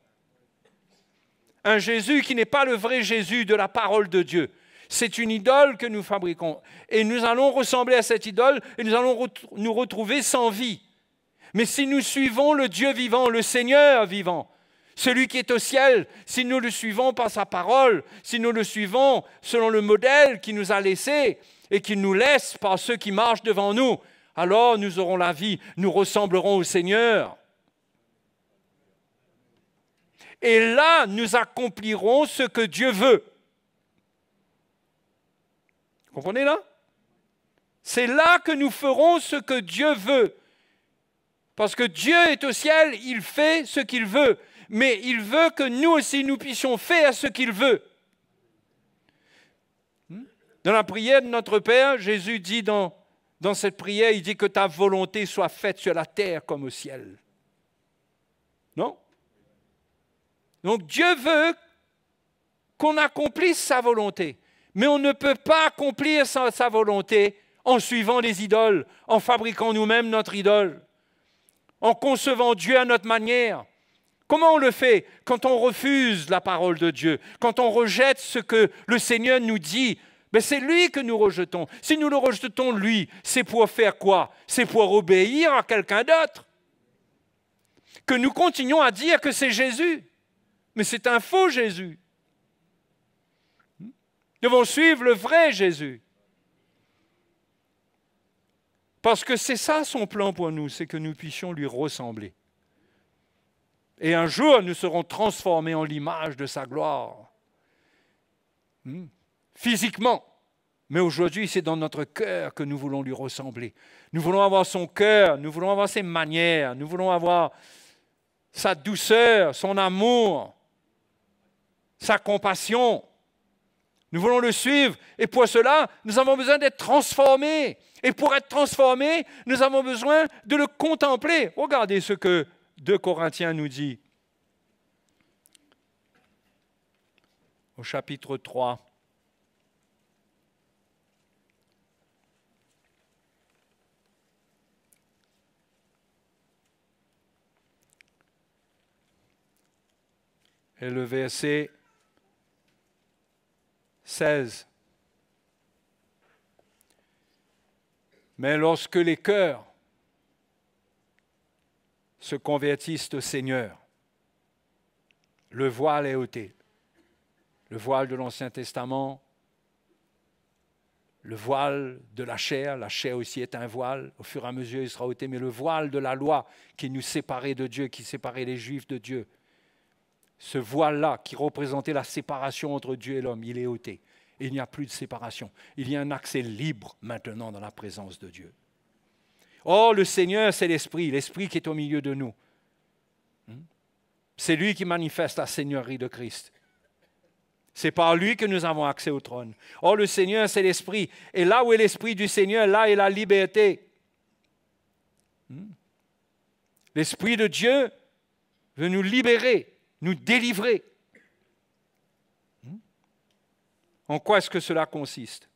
Un Jésus qui n'est pas le vrai Jésus de la parole de Dieu. C'est une idole que nous fabriquons. Et nous allons ressembler à cette idole et nous allons nous retrouver sans vie. Mais si nous suivons le Dieu vivant, le Seigneur vivant, celui qui est au ciel, si nous le suivons par sa parole, si nous le suivons selon le modèle qu'il nous a laissé et qu'il nous laisse par ceux qui marchent devant nous, alors nous aurons la vie, nous ressemblerons au Seigneur. Et là, nous accomplirons ce que Dieu veut. Vous comprenez là? C'est là que nous ferons ce que Dieu veut. Parce que Dieu est au ciel, il fait ce qu'il veut. Mais il veut que nous aussi, nous puissions faire ce qu'il veut. Dans la prière de notre Père, Jésus dit dans cette prière, il dit que ta volonté soit faite sur la terre comme au ciel. Non? Donc Dieu veut qu'on accomplisse sa volonté. Mais on ne peut pas accomplir sa volonté en suivant les idoles, en fabriquant nous-mêmes notre idole, en concevant Dieu à notre manière. Comment on le fait? Quand on refuse la parole de Dieu, quand on rejette ce que le Seigneur nous dit, mais c'est lui que nous rejetons. Si nous le rejetons, lui, c'est pour faire quoi? C'est pour obéir à quelqu'un d'autre. Que nous continuons à dire que c'est Jésus. Mais c'est un faux Jésus. Nous devons suivre le vrai Jésus. Parce que c'est ça son plan pour nous, c'est que nous puissions lui ressembler. Et un jour, nous serons transformés en l'image de sa gloire. Physiquement. Mais aujourd'hui, c'est dans notre cœur que nous voulons lui ressembler. Nous voulons avoir son cœur, nous voulons avoir ses manières, nous voulons avoir sa douceur, son amour, sa compassion. Nous voulons le suivre. Et pour cela, nous avons besoin d'être transformés. Et pour être transformés, nous avons besoin de le contempler. Regardez ce que 2 Corinthiens nous dit. Au chapitre 3. Et le verset 16. Mais lorsque les cœurs se convertissent au Seigneur, le voile est ôté. Le voile de l'Ancien Testament, le voile de la chair aussi est un voile, au fur et à mesure il sera ôté, mais le voile de la loi qui nous séparait de Dieu, qui séparait les Juifs de Dieu, ce voile-là qui représentait la séparation entre Dieu et l'homme, il est ôté. Et il n'y a plus de séparation. Il y a un accès libre maintenant dans la présence de Dieu. Or, le Seigneur, c'est l'Esprit qui est au milieu de nous. C'est lui qui manifeste la Seigneurie de Christ. C'est par lui que nous avons accès au trône. Or, le Seigneur, c'est l'Esprit. Et là où est l'Esprit du Seigneur, là est la liberté. L'Esprit de Dieu veut nous libérer, nous délivrer. En quoi est-ce que cela consiste?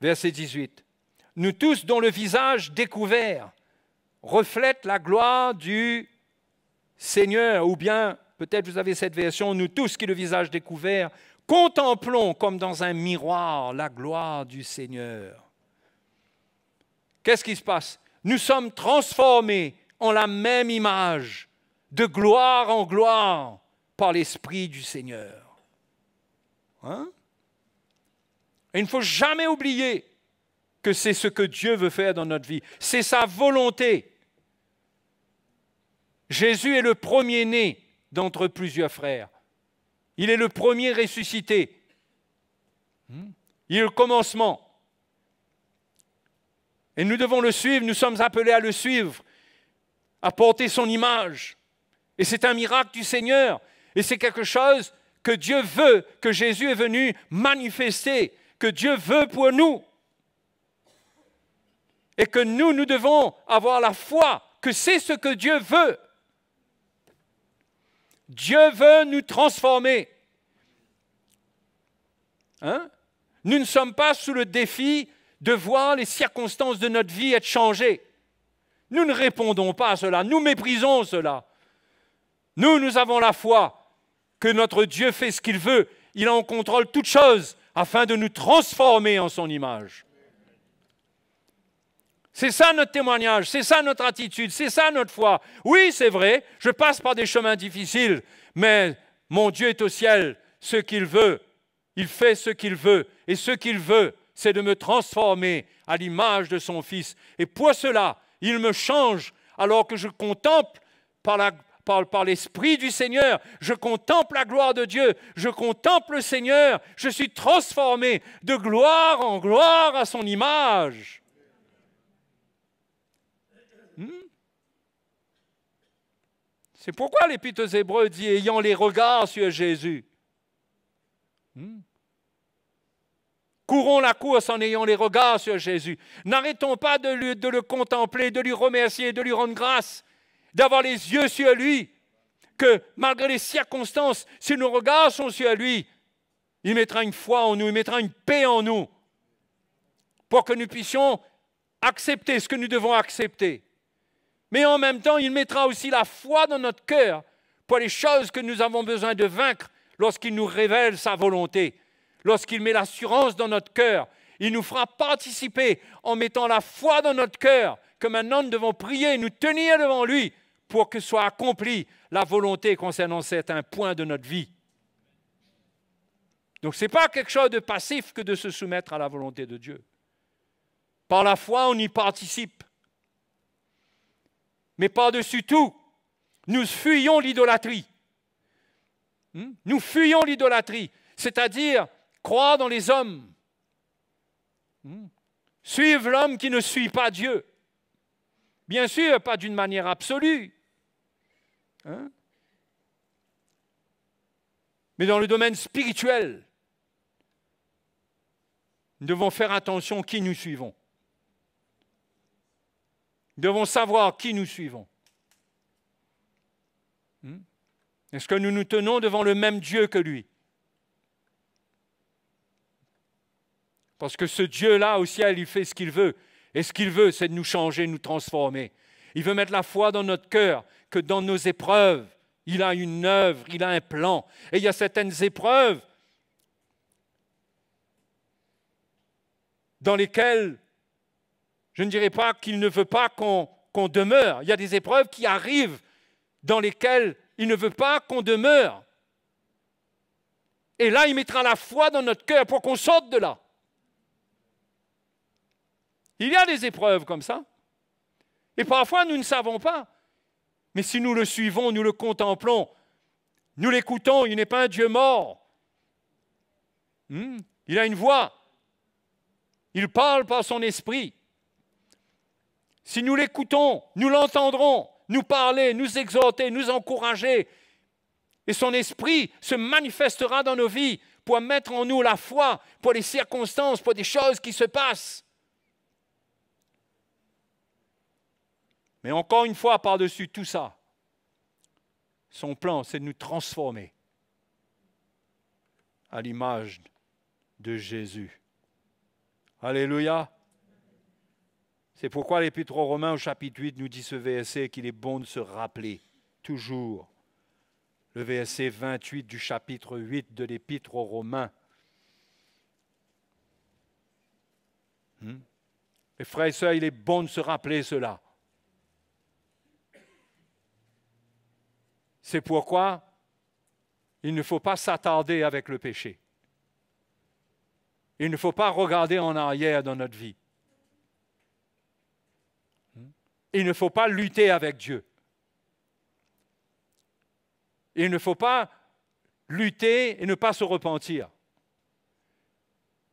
Verset 18. Nous tous dont le visage découvert reflète la gloire du Seigneur, ou bien, peut-être vous avez cette version, nous tous qui le visage découvert, contemplons comme dans un miroir la gloire du Seigneur. Qu'est-ce qui se passe? Nous sommes transformés en la même image, de gloire en gloire, par l'Esprit du Seigneur. Hein? Et il ne faut jamais oublier que c'est ce que Dieu veut faire dans notre vie. C'est sa volonté. Jésus est le premier-né d'entre plusieurs frères. Il est le premier ressuscité. Il est le commencement. Et nous devons le suivre, nous sommes appelés à le suivre, à porter son image. Et c'est un miracle du Seigneur. Et c'est quelque chose que Dieu veut, que Jésus est venu manifester, que Dieu veut pour nous. Et que nous devons avoir la foi que c'est ce que Dieu veut. Dieu veut nous transformer. Hein? Nous ne sommes pas sous le défi de voir les circonstances de notre vie être changées. Nous ne répondons pas à cela, nous méprisons cela. Nous avons la foi que notre Dieu fait ce qu'il veut. Il en contrôle toutes choses afin de nous transformer en son image. C'est ça notre témoignage, c'est ça notre attitude, c'est ça notre foi. Oui, c'est vrai, je passe par des chemins difficiles, mais mon Dieu est au ciel, ce qu'il veut, il fait ce qu'il veut. Et ce qu'il veut, c'est de me transformer à l'image de son Fils. Et pour cela, il me change alors que je contemple par l'Esprit du Seigneur, je contemple la gloire de Dieu, je contemple le Seigneur, je suis transformé de gloire en gloire à son image. C'est pourquoi l'Épître aux Hébreux dit « ayant les regards sur Jésus ». Courons la course en ayant les regards sur Jésus. N'arrêtons pas de le contempler, de lui remercier, de lui rendre grâce, d'avoir les yeux sur lui, que malgré les circonstances, si nos regards sont sur lui, il mettra une foi en nous, il mettra une paix en nous, pour que nous puissions accepter ce que nous devons accepter. Mais en même temps, il mettra aussi la foi dans notre cœur pour les choses que nous avons besoin de vaincre lorsqu'il nous révèle sa volonté. Lorsqu'il met l'assurance dans notre cœur, il nous fera participer en mettant la foi dans notre cœur que maintenant nous devons prier et nous tenir devant lui pour que soit accomplie la volonté concernant certains points de notre vie. Donc ce n'est pas quelque chose de passif que de se soumettre à la volonté de Dieu. Par la foi, on y participe. Mais par-dessus tout, nous fuyons l'idolâtrie. Nous fuyons l'idolâtrie, c'est-à-dire croire dans les hommes. Suivre l'homme qui ne suit pas Dieu. Bien sûr, pas d'une manière absolue. Mais dans le domaine spirituel, nous devons faire attention à qui nous suivons. Nous devons savoir qui nous suivons. Est-ce que nous nous tenons devant le même Dieu que lui? Parce que ce Dieu-là, au ciel, il fait ce qu'il veut. Et ce qu'il veut, c'est de nous changer, de nous transformer. Il veut mettre la foi dans notre cœur, que dans nos épreuves, il a une œuvre, il a un plan. Et il y a certaines épreuves dans lesquelles je ne dirais pas qu'il ne veut pas qu'on demeure. Il y a des épreuves qui arrivent dans lesquelles il ne veut pas qu'on demeure. Et là, il mettra la foi dans notre cœur pour qu'on sorte de là. Il y a des épreuves comme ça. Et parfois, nous ne savons pas. Mais si nous le suivons, nous le contemplons, nous l'écoutons, il n'est pas un Dieu mort. Il a une voix. Il parle par son esprit. Si nous l'écoutons, nous l'entendrons, nous parler, nous exhorter, nous encourager. Et son esprit se manifestera dans nos vies pour mettre en nous la foi, pour les circonstances, pour des choses qui se passent. Mais encore une fois, par-dessus tout ça, son plan, c'est de nous transformer à l'image de Jésus. Alléluia. C'est pourquoi l'Épître aux Romains au chapitre 8 nous dit ce verset qu'il est bon de se rappeler toujours. Le verset 28 du chapitre 8 de l'Épître aux Romains. Mes frères et sœurs, il est bon de se rappeler cela. C'est pourquoi il ne faut pas s'attarder avec le péché. Il ne faut pas regarder en arrière dans notre vie. Il ne faut pas lutter avec Dieu. Il ne faut pas lutter et ne pas se repentir.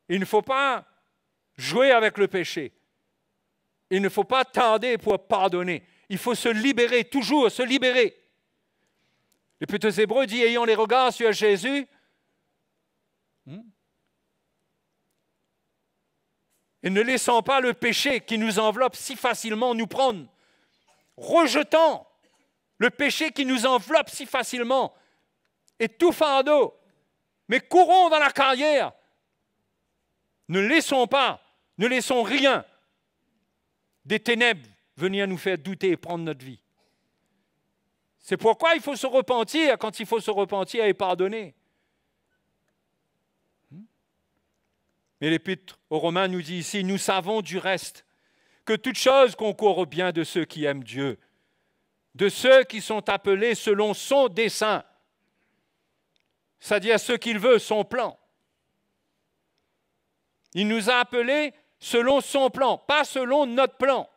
Il ne faut pas jouer avec le péché. Il ne faut pas tarder pour pardonner. Il faut se libérer, toujours se libérer. L'Épître aux Hébreux dit, ayant les regards sur Jésus, et ne laissant pas le péché qui nous enveloppe si facilement nous prendre, rejetant le péché qui nous enveloppe si facilement, et tout fardeau, mais courons dans la carrière. Ne laissons rien des ténèbres venir nous faire douter et prendre notre vie. C'est pourquoi il faut se repentir quand il faut se repentir et pardonner. Mais l'Épître aux Romains nous dit ici, nous savons du reste que toute chose concourt au bien de ceux qui aiment Dieu, de ceux qui sont appelés selon son dessein, c'est-à-dire ce qu'il veut, son plan. Il nous a appelés selon son plan, pas selon notre plan.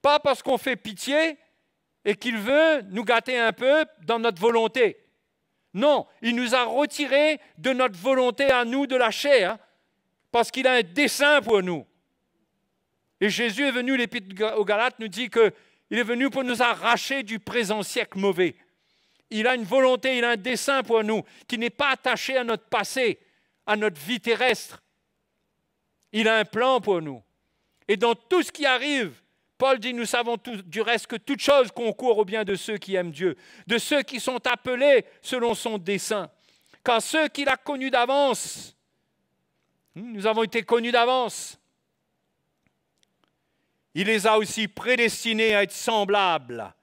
Pas parce qu'on fait pitié et qu'il veut nous gâter un peu dans notre volonté. Non, il nous a retirés de notre volonté à nous, de la chair, parce qu'il a un dessein pour nous. Et Jésus est venu, l'Épître aux Galates nous dit qu'il est venu pour nous arracher du présent siècle mauvais. Il a une volonté, il a un dessein pour nous, qui n'est pas attaché à notre passé, à notre vie terrestre. Il a un plan pour nous. Et dans tout ce qui arrive, Paul dit, nous savons du reste que toute chose concourt au bien de ceux qui aiment Dieu, de ceux qui sont appelés selon son dessein. Car ceux qu'il a connus d'avance, nous avons été connus d'avance, il les a aussi prédestinés à être semblables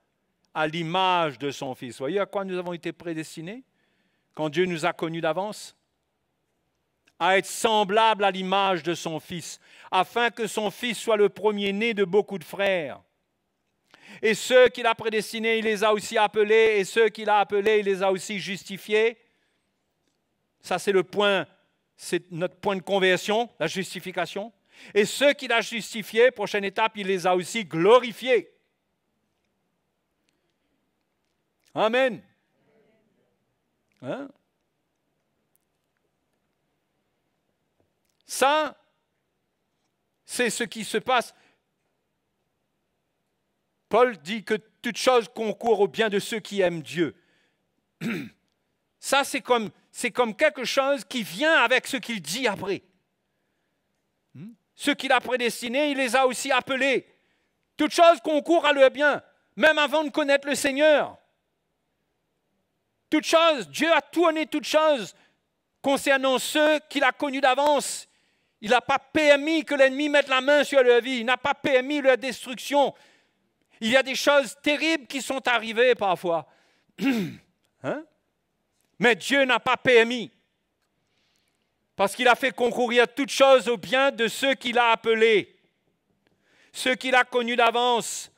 à l'image de son Fils. Vous voyez à quoi nous avons été prédestinés quand Dieu nous a connus d'avance? À être semblables à l'image de son Fils, afin que son Fils soit le premier-né de beaucoup de frères. Et ceux qu'il a prédestinés, il les a aussi appelés, et ceux qu'il a appelés, il les a aussi justifiés. Ça, c'est le point, c'est notre point de conversion, la justification. Et ceux qu'il a justifiés, prochaine étape, il les a aussi glorifiés. Amen. Hein? Ça, c'est ce qui se passe. Paul dit que toute chose concourt au bien de ceux qui aiment Dieu. Ça, c'est comme quelque chose qui vient avec ce qu'il dit après. Ceux qu'il a prédestinés, il les a aussi appelés. Toute chose concourt à leur bien, même avant de connaître le Seigneur. Toute chose, Dieu a tourné toute chose concernant ceux qu'il a connus d'avance. Il n'a pas permis que l'ennemi mette la main sur leur vie. Il n'a pas permis leur destruction. Il y a des choses terribles qui sont arrivées parfois. Hein? Mais Dieu n'a pas permis. Parce qu'il a fait concourir toutes choses au bien de ceux qu'il a appelés. Ceux qu'il a connus d'avance.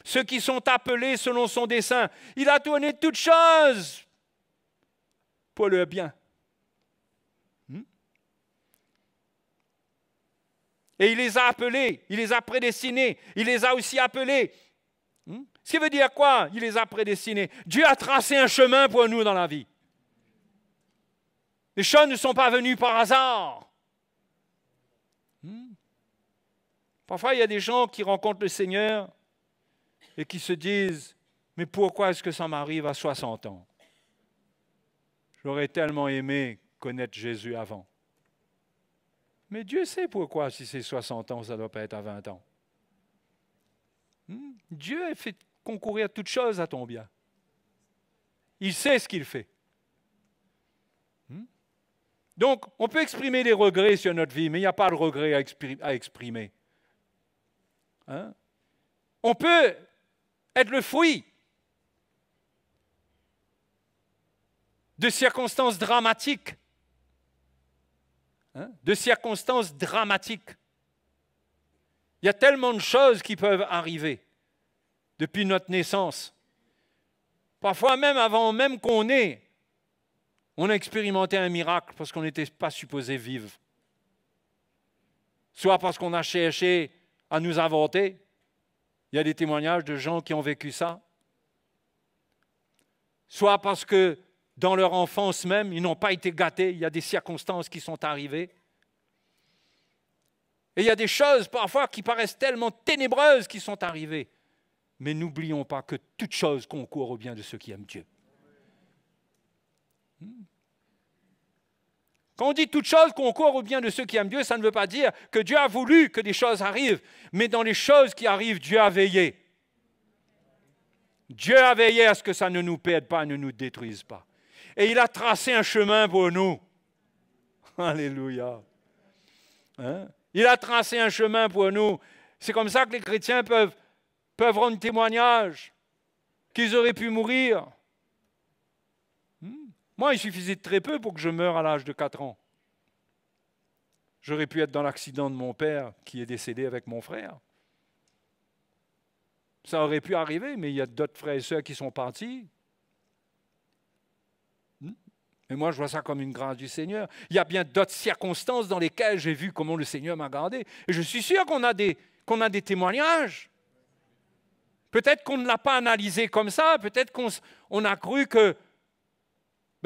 Ceux qui sont appelés selon son dessein. Il a tourné toutes choses pour leur bien. Et il les a appelés, il les a prédestinés, il les a aussi appelés. Ce qui veut dire quoi? Il les a prédestinés. Dieu a tracé un chemin pour nous dans la vie. Les choses ne sont pas venues par hasard. Parfois, il y a des gens qui rencontrent le Seigneur et qui se disent, mais pourquoi est-ce que ça m'arrive à 60 ans? J'aurais tellement aimé connaître Jésus avant. Mais Dieu sait pourquoi, si c'est 60 ans, ça ne doit pas être à 20 ans. Dieu a fait concourir toutes choses à ton bien. Il sait ce qu'il fait. Donc, on peut exprimer des regrets sur notre vie, mais il n'y a pas de regrets à exprimer. Hein? On peut être le fruit de circonstances dramatiques. Hein? De circonstances dramatiques. Il y a tellement de choses qui peuvent arriver depuis notre naissance. Parfois même avant même qu'on ait, on a expérimenté un miracle parce qu'on n'était pas supposé vivre. Soit parce qu'on a cherché à nous inventer. Il y a des témoignages de gens qui ont vécu ça. Soit parce que dans leur enfance même, ils n'ont pas été gâtés. Il y a des circonstances qui sont arrivées. Et il y a des choses parfois qui paraissent tellement ténébreuses qui sont arrivées. Mais n'oublions pas que toute chose concourt au bien de ceux qui aiment Dieu. Quand on dit toute chose concourt au bien de ceux qui aiment Dieu, ça ne veut pas dire que Dieu a voulu que des choses arrivent, mais dans les choses qui arrivent, Dieu a veillé. Dieu a veillé à ce que ça ne nous perde pas, ne nous détruise pas. Et il a tracé un chemin pour nous. Alléluia. Hein? Il a tracé un chemin pour nous. C'est comme ça que les chrétiens peuvent rendre témoignage qu'ils auraient pu mourir. Moi, il suffisait de très peu pour que je meure à l'âge de 4 ans. J'aurais pu être dans l'accident de mon père qui est décédé avec mon frère. Ça aurait pu arriver, mais il y a d'autres frères et sœurs qui sont partis. Mais moi, je vois ça comme une grâce du Seigneur. Il y a bien d'autres circonstances dans lesquelles j'ai vu comment le Seigneur m'a gardé. Et je suis sûr qu'on a des témoignages. Peut-être qu'on ne l'a pas analysé comme ça. Peut-être qu'on a cru que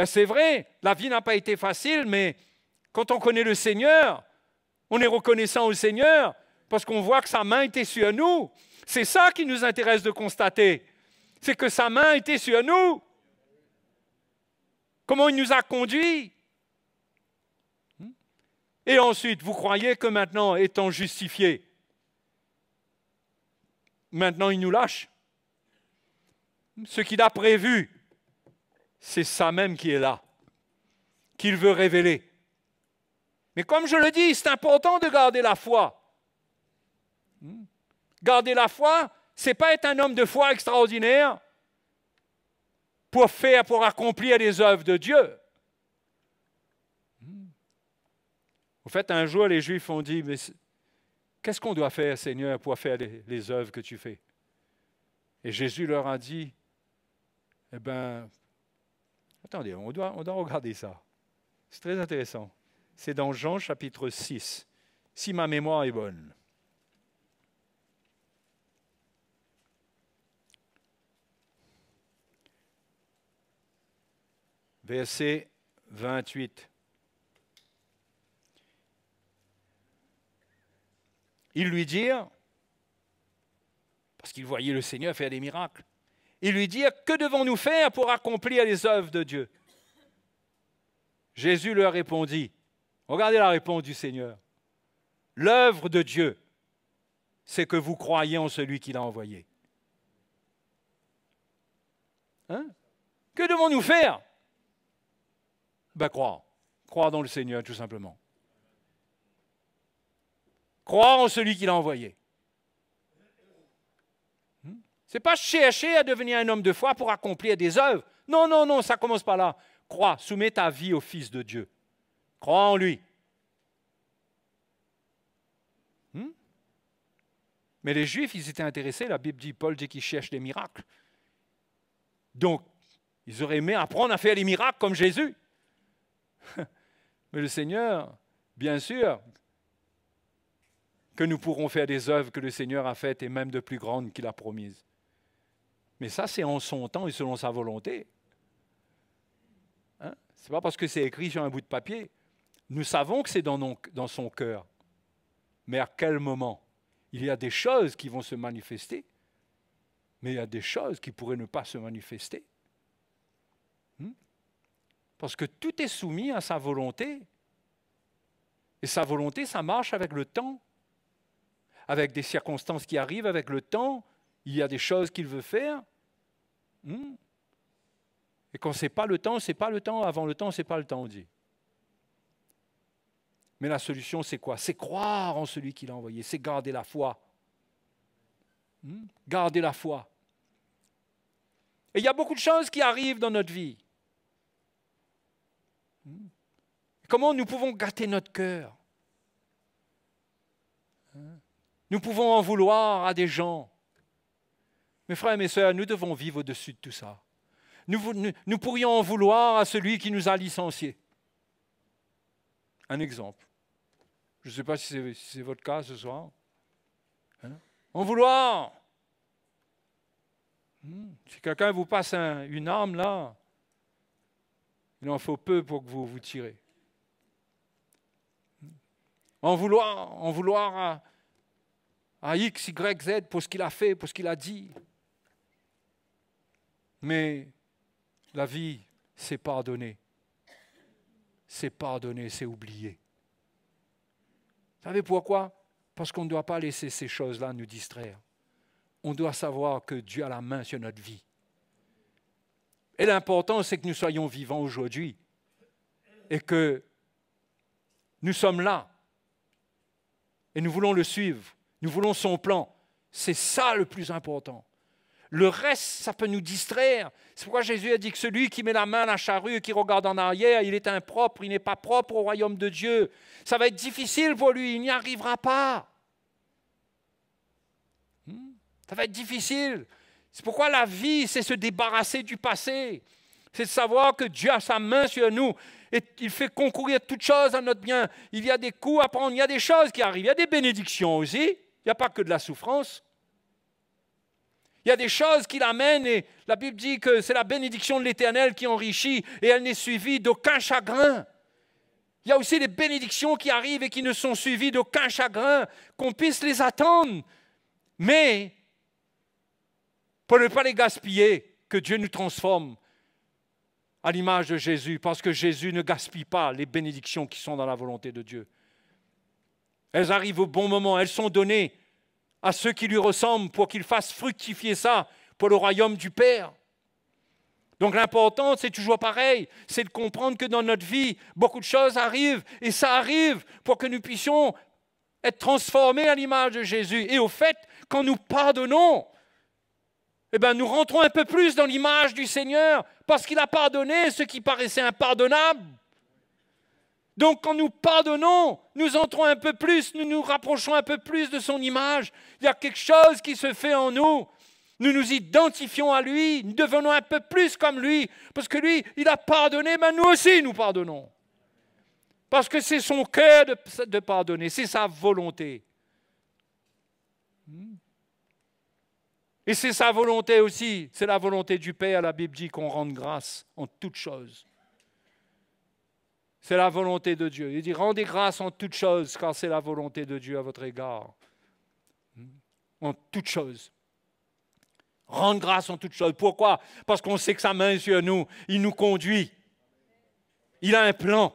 c'est vrai, la vie n'a pas été facile, mais quand on connaît le Seigneur, on est reconnaissant au Seigneur parce qu'on voit que sa main était sur nous. C'est ça qui nous intéresse de constater. C'est que sa main était sur nous. Comment il nous a conduits. Et ensuite, vous croyez que maintenant, étant justifiés, maintenant il nous lâche? Ce qu'il a prévu, c'est ça même qui est là, qu'il veut révéler. Mais comme je le dis, c'est important de garder la foi. Garder la foi, ce n'est pas être un homme de foi extraordinaire pour accomplir les œuvres de Dieu. Au fait, un jour, les Juifs ont dit, mais qu'est-ce qu'on doit faire, Seigneur, pour faire les œuvres que tu fais? Et Jésus leur a dit, eh bien, attendez, on doit regarder ça. C'est très intéressant. C'est dans Jean chapitre 6, si ma mémoire est bonne. Verset 28. Ils lui dirent, parce qu'ils voyaient le Seigneur faire des miracles, ils lui dirent, que devons-nous faire pour accomplir les œuvres de Dieu? Jésus leur répondit, regardez la réponse du Seigneur, l'œuvre de Dieu, c'est que vous croyez en celui qui l'a envoyé. Hein? Que devons-nous faire? Croire. Croire dans le Seigneur, tout simplement. Croire en celui qui l'a envoyé. Ce n'est pas chercher à devenir un homme de foi pour accomplir des œuvres. Non, non, non, ça commence pas là. Crois, soumets ta vie au Fils de Dieu. Crois en lui. Mais les Juifs, ils étaient intéressés. La Bible dit, Paul dit qu'ils cherchent des miracles. Donc, ils auraient aimé apprendre à faire des miracles comme Jésus. Mais le Seigneur, bien sûr, que nous pourrons faire des œuvres que le Seigneur a faites et même de plus grandes qu'il a promises. Mais ça, c'est en son temps et selon sa volonté. Ce n'est pas parce que c'est écrit sur un bout de papier. Nous savons que c'est dans son cœur. Mais à quel moment? Il y a des choses qui vont se manifester, mais il y a des choses qui pourraient ne pas se manifester. Parce que tout est soumis à sa volonté. Et sa volonté, ça marche avec le temps. Avec des circonstances qui arrivent, avec le temps, il y a des choses qu'il veut faire. Et Et quand c'est pas le temps, c'est pas le temps. Avant le temps, c'est pas le temps, on dit. Mais la solution, c'est quoi? C'est croire en celui qui l'a envoyé. C'est garder la foi. Garder la foi. Et il y a beaucoup de choses qui arrivent dans notre vie. Comment nous pouvons gâter notre cœur? Nous pouvons en vouloir à des gens. Mes frères et mes sœurs, nous devons vivre au-dessus de tout ça. Nous pourrions en vouloir à celui qui nous a licenciés. Un exemple. Je ne sais pas si c'est votre cas ce soir. En vouloir. Si quelqu'un vous passe une arme là, il en faut peu pour que vous vous tirez. En vouloir à X, Y, Z pour ce qu'il a fait, pour ce qu'il a dit. Mais la vie, c'est pardonner. C'est pardonner, c'est oublier. Vous savez pourquoi? Parce qu'on ne doit pas laisser ces choses-là nous distraire. On doit savoir que Dieu a la main sur notre vie. Et l'important, c'est que nous soyons vivants aujourd'hui. Et que nous sommes là. Et nous voulons le suivre. Nous voulons son plan. C'est ça le plus important. Le reste, ça peut nous distraire. C'est pourquoi Jésus a dit que celui qui met la main à la charrue et qui regarde en arrière, il est impropre, il n'est pas propre au royaume de Dieu. Ça va être difficile pour lui, il n'y arrivera pas. Ça va être difficile. C'est pourquoi la vie, c'est se débarrasser du passé. C'est de savoir que Dieu a sa main sur nous et il fait concourir toutes choses à notre bien. Il y a des coups à prendre, il y a des choses qui arrivent, il y a des bénédictions aussi. Il n'y a pas que de la souffrance. Il y a des choses qui l'amènent et la Bible dit que c'est la bénédiction de l'Éternel qui enrichit et elle n'est suivie d'aucun chagrin. Il y a aussi des bénédictions qui arrivent et qui ne sont suivies d'aucun chagrin, qu'on puisse les attendre. Mais, pour ne pas les gaspiller, que Dieu nous transforme à l'image de Jésus, parce que Jésus ne gaspille pas les bénédictions qui sont dans la volonté de Dieu. Elles arrivent au bon moment, elles sont données à ceux qui lui ressemblent pour qu'ils fassent fructifier ça pour le royaume du Père. Donc l'important, c'est toujours pareil, c'est de comprendre que dans notre vie, beaucoup de choses arrivent, et ça arrive pour que nous puissions être transformés à l'image de Jésus. Et au fait, quand nous pardonnons, eh bien, nous rentrons un peu plus dans l'image du Seigneur, parce qu'il a pardonné ce qui paraissait impardonnable. Donc, quand nous pardonnons, nous entrons un peu plus, nous nous rapprochons un peu plus de son image. Il y a quelque chose qui se fait en nous. Nous nous identifions à lui, nous devenons un peu plus comme lui, parce que lui, il a pardonné, mais nous aussi, nous pardonnons. Parce que c'est son cœur de pardonner, c'est sa volonté. Et c'est sa volonté aussi, c'est la volonté du Père. La Bible dit qu'on rende grâce en toutes choses. C'est la volonté de Dieu. Il dit, rendez grâce en toutes choses, car c'est la volonté de Dieu à votre égard. En toutes choses. Rendre grâce en toutes choses. Pourquoi? Parce qu'on sait que sa main est sur nous. Il nous conduit. Il a un plan.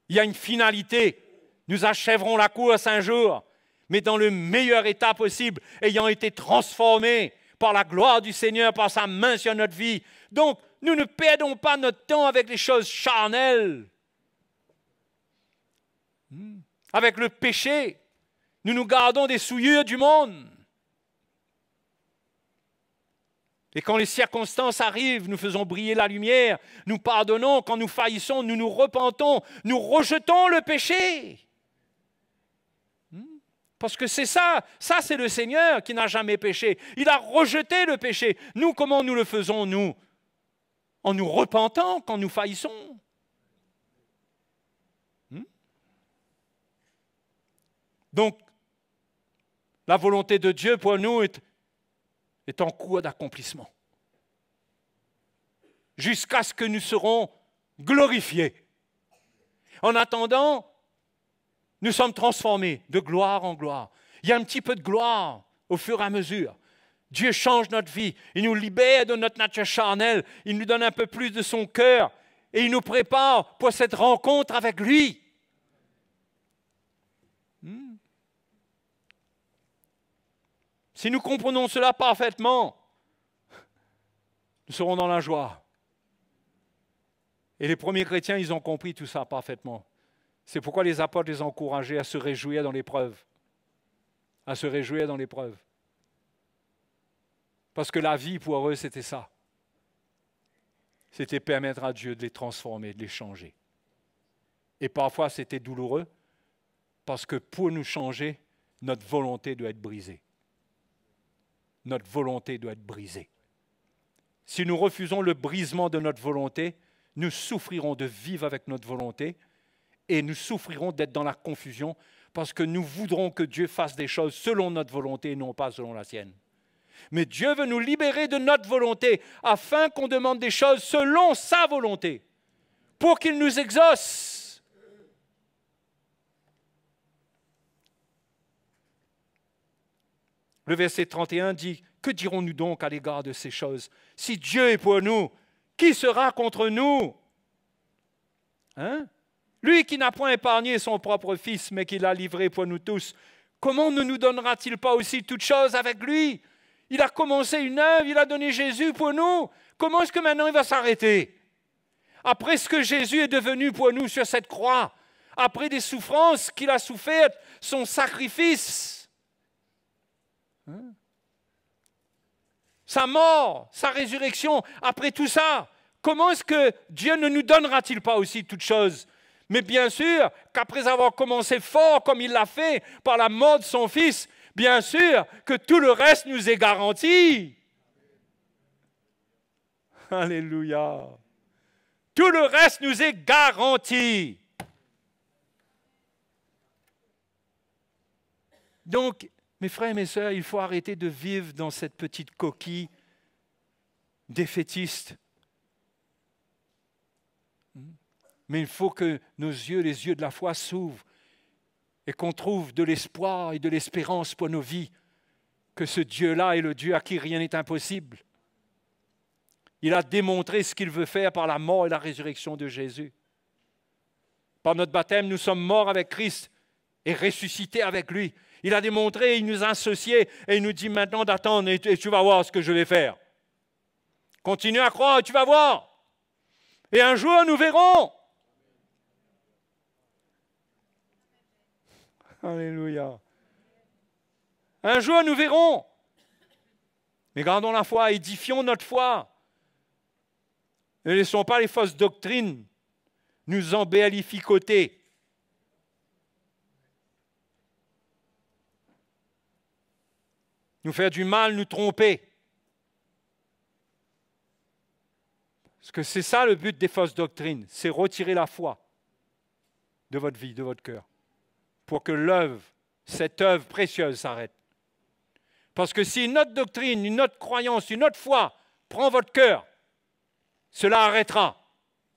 Il y a une finalité. Nous achèverons la course un jour, mais dans le meilleur état possible, ayant été transformés par la gloire du Seigneur, par sa main sur notre vie. Donc, nous ne perdons pas notre temps avec les choses charnelles, avec le péché. Nous nous gardons des souillures du monde. Et quand les circonstances arrivent, nous faisons briller la lumière, nous pardonnons. Quand nous faillissons, nous nous repentons, nous rejetons le péché. Parce que c'est ça c'est le Seigneur qui n'a jamais péché. Il a rejeté le péché. Nous, comment nous le faisons, nous? En nous repentant quand nous faillissons. Donc, la volonté de Dieu pour nous est en cours d'accomplissement. Jusqu'à ce que nous serons glorifiés. En attendant, nous sommes transformés de gloire en gloire. Il y a un petit peu de gloire au fur et à mesure. Dieu change notre vie, il nous libère de notre nature charnelle, il nous donne un peu plus de son cœur et il nous prépare pour cette rencontre avec lui. Si nous comprenons cela parfaitement, nous Nous serons dans la joie. Et les premiers chrétiens, ils ont compris tout ça parfaitement. C'est pourquoi les apôtres les encourageaient à se réjouir dans l'épreuve. À se réjouir dans l'épreuve. Parce que la vie, pour eux, c'était ça. C'était permettre à Dieu de les transformer, de les changer. Et parfois, c'était douloureux, parce que pour nous changer, notre volonté doit être brisée. Notre volonté doit être brisée. Si nous refusons le brisement de notre volonté, nous souffrirons de vivre avec notre volonté et nous souffrirons d'être dans la confusion parce que nous voudrons que Dieu fasse des choses selon notre volonté et non pas selon la sienne. Mais Dieu veut nous libérer de notre volonté afin qu'on demande des choses selon sa volonté pour qu'il nous exauce. Le verset 31 dit « Que dirons-nous donc à l'égard de ces choses? Si Dieu est pour nous, qui sera contre nous » Hein? Lui qui n'a point épargné son propre Fils, mais qui l'a livré pour nous tous, comment ne nous donnera-t-il pas aussi toutes choses avec lui? Il a commencé une œuvre, il a donné Jésus pour nous. Comment est-ce que maintenant il va s'arrêter? Après ce que Jésus est devenu pour nous sur cette croix, après des souffrances qu'il a souffertes, son sacrifice, hein? Sa mort, sa résurrection, après tout ça, comment est-ce que Dieu ne nous donnera-t-il pas aussi toutes choses? Mais bien sûr qu'après avoir commencé fort comme il l'a fait par la mort de son Fils, bien sûr que tout le reste nous est garanti. Alléluia. Tout le reste nous est garanti. Donc, mes frères et mes sœurs, il faut arrêter de vivre dans cette petite coquille défaitiste. Mais il faut que nos yeux, les yeux de la foi s'ouvrent et qu'on trouve de l'espoir et de l'espérance pour nos vies, que ce Dieu-là est le Dieu à qui rien n'est impossible. Il a démontré ce qu'il veut faire par la mort et la résurrection de Jésus. Par notre baptême, nous sommes morts avec Christ et ressuscités avec lui. Il a démontré, il nous a associés et il nous dit maintenant d'attendre et tu vas voir ce que je vais faire. Continue à croire et tu vas voir. Et un jour, nous verrons. Alléluia. Un jour, nous verrons. Mais gardons la foi, édifions notre foi. Ne laissons pas les fausses doctrines nous embellificoter. Nous faire du mal, nous tromper. Parce que c'est ça le but des fausses doctrines, c'est retirer la foi de votre vie, de votre cœur, pour que l'œuvre, cette œuvre précieuse s'arrête. Parce que si une autre doctrine, une autre croyance, une autre foi prend votre cœur, cela arrêtera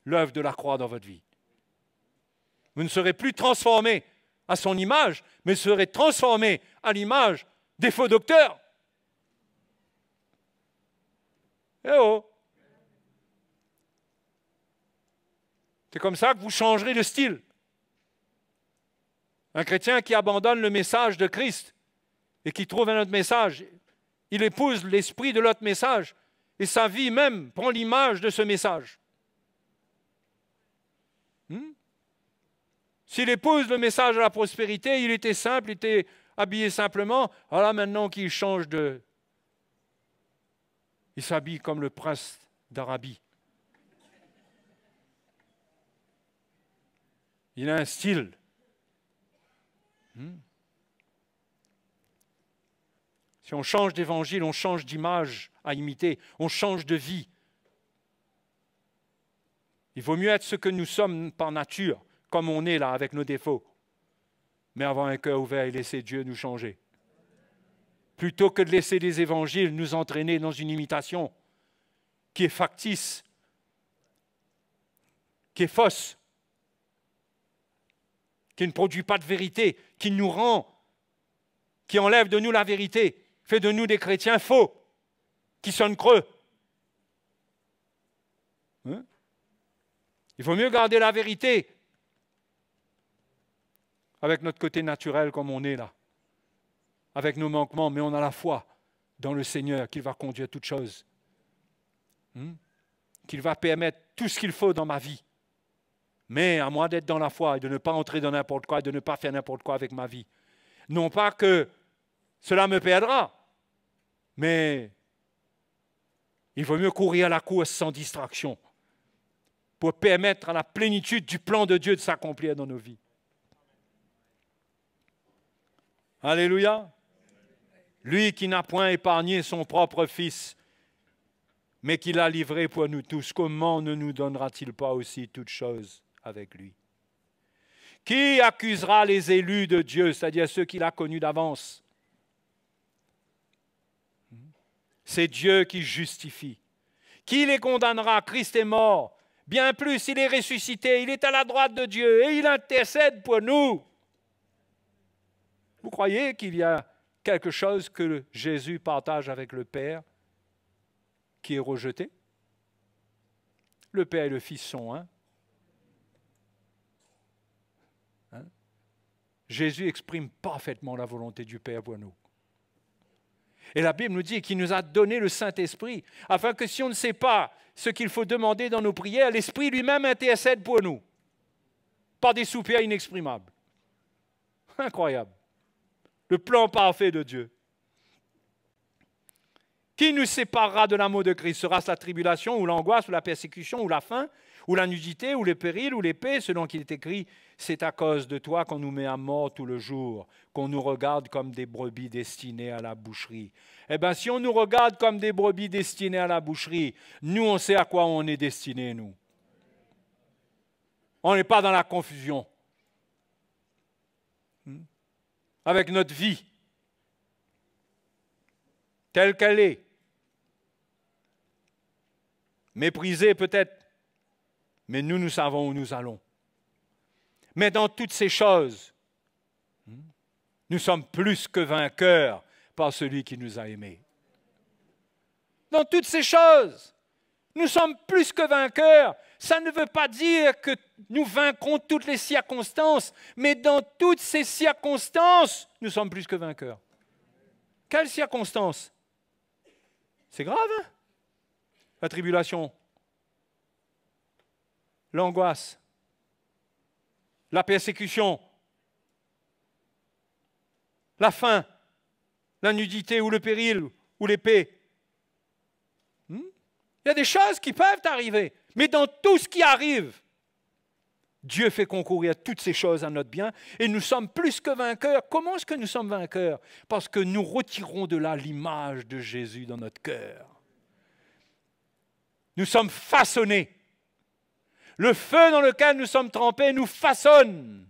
l'œuvre de la croix dans votre vie. Vous ne serez plus transformé à son image, mais serez transformé à l'image des faux docteurs. Eh oh! C'est comme ça que vous changerez de style. Un chrétien qui abandonne le message de Christ et qui trouve un autre message, il épouse l'esprit de l'autre message et sa vie même prend l'image de ce message. S'il épouse le message de la prospérité, il était simple, il était habillé simplement, alors maintenant qu'il change de... Il s'habille comme le prince d'Arabie. Il a un style. Si on change d'évangile, on change d'image à imiter, on change de vie. Il vaut mieux être ce que nous sommes par nature, comme on est là, avec nos défauts, mais avoir un cœur ouvert et laisser Dieu nous changer. Plutôt que de laisser les évangiles nous entraîner dans une imitation qui est factice, qui est fausse, qui ne produit pas de vérité, qui nous rend, qui enlève de nous la vérité, fait de nous des chrétiens faux, qui sonnent creux. Il vaut mieux garder la vérité avec notre côté naturel comme on est là, avec nos manquements, mais on a la foi dans le Seigneur qu'il va conduire toutes choses. qu'il va permettre tout ce qu'il faut dans ma vie. Mais à moi d'être dans la foi et de ne pas entrer dans n'importe quoi et de ne pas faire n'importe quoi avec ma vie. Non pas que cela me perdra, mais il vaut mieux courir à la course sans distraction pour permettre à la plénitude du plan de Dieu de s'accomplir dans nos vies. Alléluia. Lui qui n'a point épargné son propre Fils, mais qui l'a livré pour nous tous, comment ne nous donnera-t-il pas aussi toutes choses avec lui? Qui accusera les élus de Dieu, c'est-à-dire ceux qu'il a connus d'avance? C'est Dieu qui justifie. Qui les condamnera? Christ est mort. Bien plus, il est ressuscité, il est à la droite de Dieu et il intercède pour nous. Vous croyez qu'il y a quelque chose que Jésus partage avec le Père qui est rejeté? Le Père et le Fils sont un. Jésus exprime parfaitement la volonté du Père pour nous. Et la Bible nous dit qu'il nous a donné le Saint-Esprit, afin que si on ne sait pas ce qu'il faut demander dans nos prières, l'Esprit lui-même intercède pour nous, par des soupirs inexprimables. Incroyable. Le plan parfait de Dieu. Qui nous séparera de l'amour de Christ? Sera-ce la tribulation, ou l'angoisse, ou la persécution, ou la faim, ou la nudité, ou les périls, ou l'épée, selon qu'il est écrit, c'est à cause de toi qu'on nous met à mort tout le jour, qu'on nous regarde comme des brebis destinées à la boucherie. Eh bien, si on nous regarde comme des brebis destinées à la boucherie, nous, on sait à quoi on est destiné, nous. On n'est pas dans la confusion. Avec notre vie, telle qu'elle est, méprisée peut-être, mais nous savons où nous allons. Mais dans toutes ces choses, nous sommes plus que vainqueurs par celui qui nous a aimés. Dans toutes ces choses, nous sommes plus que vainqueurs. Ça ne veut pas dire que nous vaincrons toutes les circonstances, mais dans toutes ces circonstances, nous sommes plus que vainqueurs. Quelles circonstances? C'est grave, hein? La tribulation, l'angoisse, la persécution, la faim, la nudité ou le péril ou l'épée. Il y a des choses qui peuvent arriver, mais dans tout ce qui arrive, Dieu fait concourir toutes ces choses à notre bien et nous sommes plus que vainqueurs. Comment est-ce que nous sommes vainqueurs? Parce que nous retirons de là l'image de Jésus dans notre cœur. Nous sommes façonnés. Le feu dans lequel nous sommes trempés nous façonne.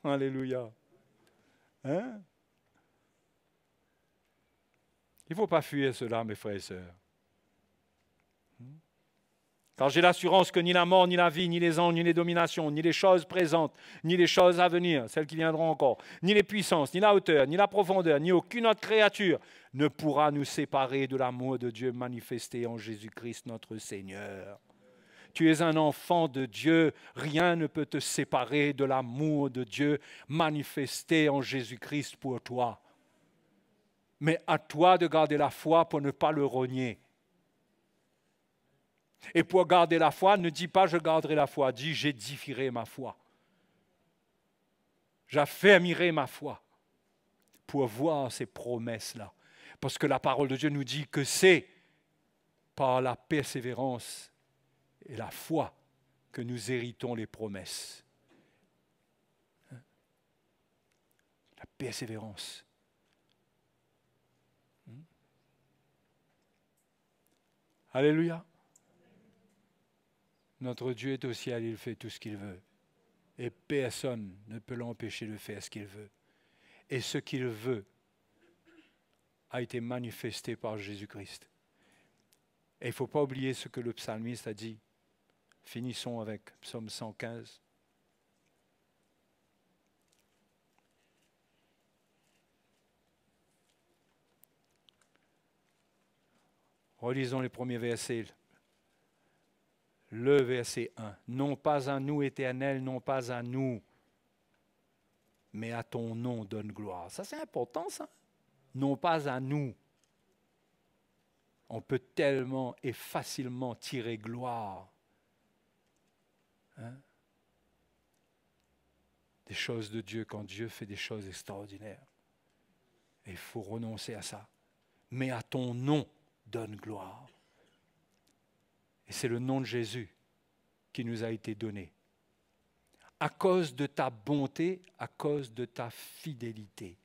Alléluia. Hein? Il ne faut pas fuir cela, mes frères et sœurs. Car j'ai l'assurance que ni la mort, ni la vie, ni les anges, ni les dominations, ni les choses présentes, ni les choses à venir, celles qui viendront encore, ni les puissances, ni la hauteur, ni la profondeur, ni aucune autre créature ne pourra nous séparer de l'amour de Dieu manifesté en Jésus-Christ notre Seigneur. Tu es un enfant de Dieu, rien ne peut te séparer de l'amour de Dieu manifesté en Jésus-Christ pour toi. Mais à toi de garder la foi pour ne pas le renier. Et pour garder la foi, ne dis pas « je garderai la foi », dis « j'édifierai ma foi ». J'affermirai ma foi pour voir ces promesses-là. Parce que la parole de Dieu nous dit que c'est par la persévérance et la foi que nous héritons les promesses. La persévérance. Alléluia. Notre Dieu est au ciel, il fait tout ce qu'il veut. Et personne ne peut l'empêcher de faire ce qu'il veut. Et ce qu'il veut a été manifesté par Jésus-Christ. Et il ne faut pas oublier ce que le psalmiste a dit. Finissons avec Psaume 115. Relisons les premiers versets. Le verset 1. Non pas à nous, Éternel, non pas à nous, mais à ton nom donne gloire. Ça, c'est important, ça. Non pas à nous. On peut tellement et facilement tirer gloire des choses de Dieu quand Dieu fait des choses extraordinaires. Et il faut renoncer à ça. Mais à ton nom, donne gloire. Et c'est le nom de Jésus qui nous a été donné. À cause de ta bonté, à cause de ta fidélité.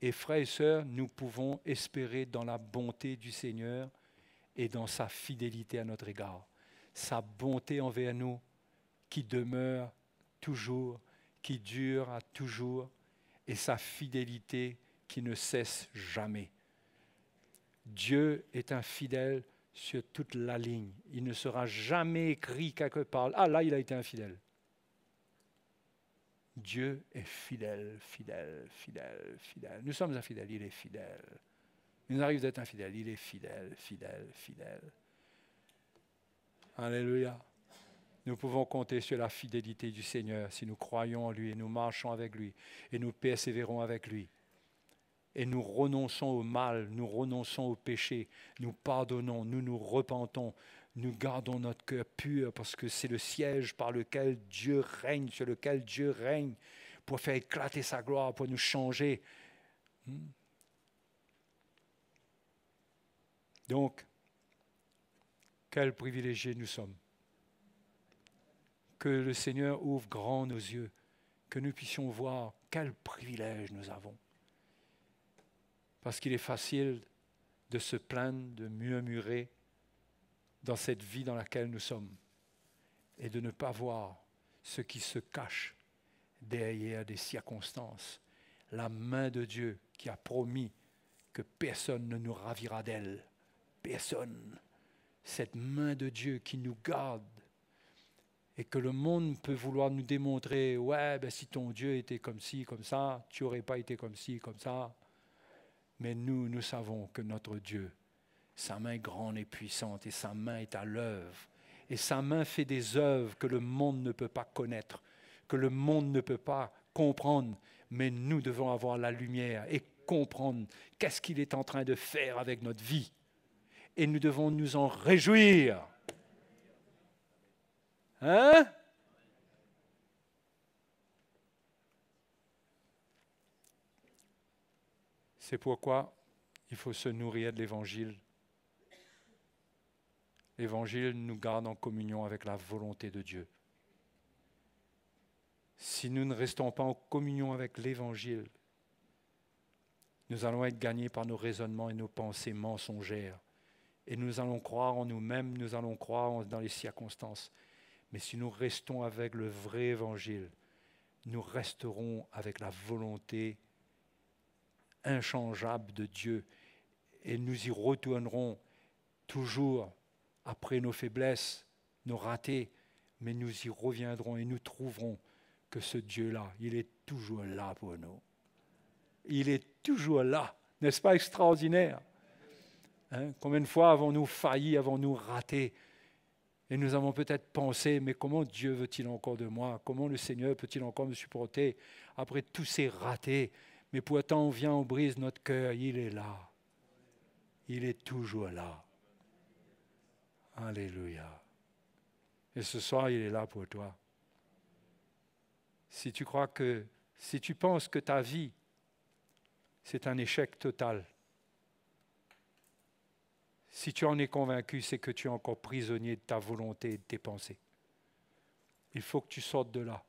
Et frères et sœurs, nous pouvons espérer dans la bonté du Seigneur et dans sa fidélité à notre égard. Sa bonté envers nous qui demeure toujours, qui dure à toujours, et sa fidélité qui ne cesse jamais. Dieu est infidèle sur toute la ligne. Il ne sera jamais écrit quelque part. Ah là, il a été infidèle. Dieu est fidèle, fidèle, fidèle, fidèle. Nous sommes infidèles, il est fidèle. Il nous arrive d'être infidèles, il est fidèle, fidèle, fidèle. Alléluia. Nous pouvons compter sur la fidélité du Seigneur si nous croyons en lui et nous marchons avec lui et nous persévérons avec lui. Et nous renonçons au mal, nous renonçons au péché, nous pardonnons, nous nous repentons, nous gardons notre cœur pur parce que c'est le siège par lequel Dieu règne, sur lequel Dieu règne pour faire éclater sa gloire, pour nous changer. Donc, quel privilégié nous sommes. Que le Seigneur ouvre grand nos yeux, que nous puissions voir quel privilège nous avons. Parce qu'il est facile de se plaindre, de murmurer dans cette vie dans laquelle nous sommes et de ne pas voir ce qui se cache derrière des circonstances. La main de Dieu qui a promis que personne ne nous ravira d'elle. Personne. Cette main de Dieu qui nous garde et que le monde peut vouloir nous démontrer, ouais, ben si ton Dieu était comme ci, comme ça, tu n'aurais pas été comme ci, comme ça. Mais nous savons que notre Dieu, sa main est grande et puissante et sa main est à l'œuvre. Et sa main fait des œuvres que le monde ne peut pas connaître, que le monde ne peut pas comprendre. Mais nous devons avoir la lumière et comprendre qu'est-ce qu'il est en train de faire avec notre vie. Et nous devons nous en réjouir. Hein? C'est pourquoi il faut se nourrir de l'Évangile. L'Évangile nous garde en communion avec la volonté de Dieu. Si nous ne restons pas en communion avec l'Évangile, nous allons être gagnés par nos raisonnements et nos pensées mensongères. Et nous allons croire en nous-mêmes, nous allons croire dans les circonstances. Mais si nous restons avec le vrai Évangile, nous resterons avec la volonté inchangeable de Dieu et nous y retournerons toujours après nos faiblesses, nos ratés, mais nous y reviendrons et nous trouverons que ce Dieu-là, il est toujours là pour nous. Il est toujours là. N'est-ce pas extraordinaire? Combien de fois avons-nous failli, avons-nous raté? Et nous avons peut-être pensé, mais comment Dieu veut-il encore de moi? Comment le Seigneur peut-il encore me supporter après tous ces ratés? Mais pourtant, on vient, on brise notre cœur. Il est là. Il est toujours là. Alléluia. Et ce soir, il est là pour toi. Si tu penses que ta vie, c'est un échec total, si tu en es convaincu, c'est que tu es encore prisonnier de ta volonté et de tes pensées. Il faut que tu sortes de là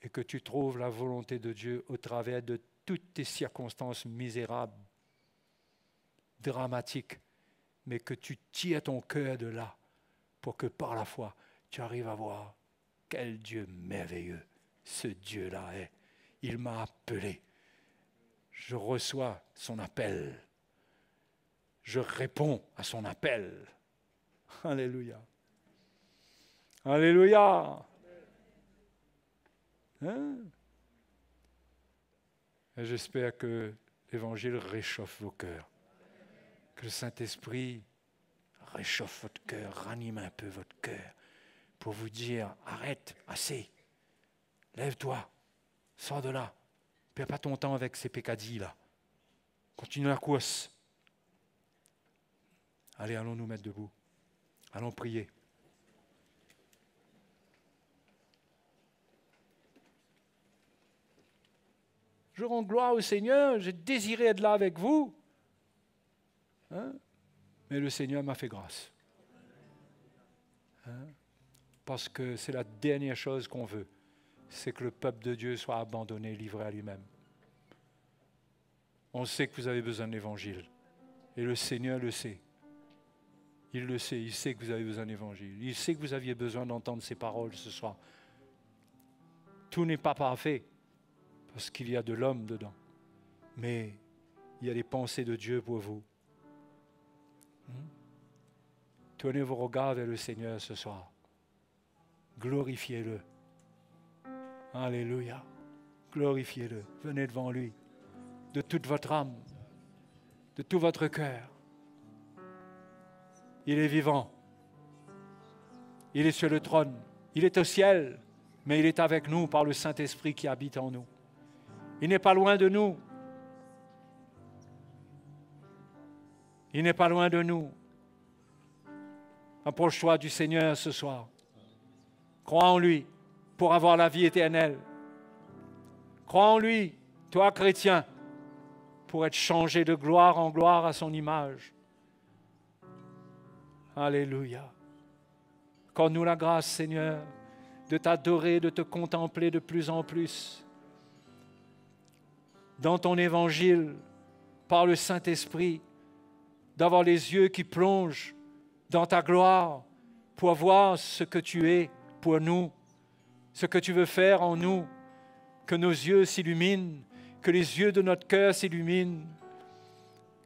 et que tu trouves la volonté de Dieu au travers de toutes tes circonstances misérables, dramatiques, mais que tu tires ton cœur de là pour que par la foi, tu arrives à voir quel Dieu merveilleux ce Dieu-là est. Il m'a appelé. Je reçois son appel. Je réponds à son appel. Alléluia. Alléluia. Et j'espère que l'Évangile réchauffe vos cœurs. Que le Saint-Esprit réchauffe votre cœur, ranime un peu votre cœur pour vous dire, arrête, assez, lève-toi, sors de là, ne perds pas ton temps avec ces pécadilles là. Continue la course. Allez, allons nous mettre debout. Allons prier. Je rends gloire au Seigneur, j'ai désiré être là avec vous. Hein? Mais le Seigneur m'a fait grâce. Hein? Parce que c'est la dernière chose qu'on veut, c'est que le peuple de Dieu soit abandonné, livré à lui-même. On sait que vous avez besoin de l'Évangile. Et le Seigneur le sait. Il le sait, il sait que vous avez besoin de l'Évangile. Il sait que vous aviez besoin d'entendre ces paroles ce soir. Tout n'est pas parfait, parce qu'il y a de l'homme dedans. Mais il y a les pensées de Dieu pour vous. Tournez vos regards vers le Seigneur ce soir. Glorifiez-le. Alléluia. Glorifiez-le. Venez devant lui. De toute votre âme. De tout votre cœur. Il est vivant. Il est sur le trône. Il est au ciel. Mais il est avec nous par le Saint-Esprit qui habite en nous. Il n'est pas loin de nous. Il n'est pas loin de nous. Approche-toi du Seigneur ce soir. Crois en lui pour avoir la vie éternelle. Crois en lui, toi chrétien, pour être changé de gloire en gloire à son image. Alléluia. Accorde-nous la grâce, Seigneur, de t'adorer, de te contempler de plus en plus. Dans ton évangile, par le Saint-Esprit, d'avoir les yeux qui plongent dans ta gloire pour voir ce que tu es pour nous, ce que tu veux faire en nous, que nos yeux s'illuminent, que les yeux de notre cœur s'illuminent,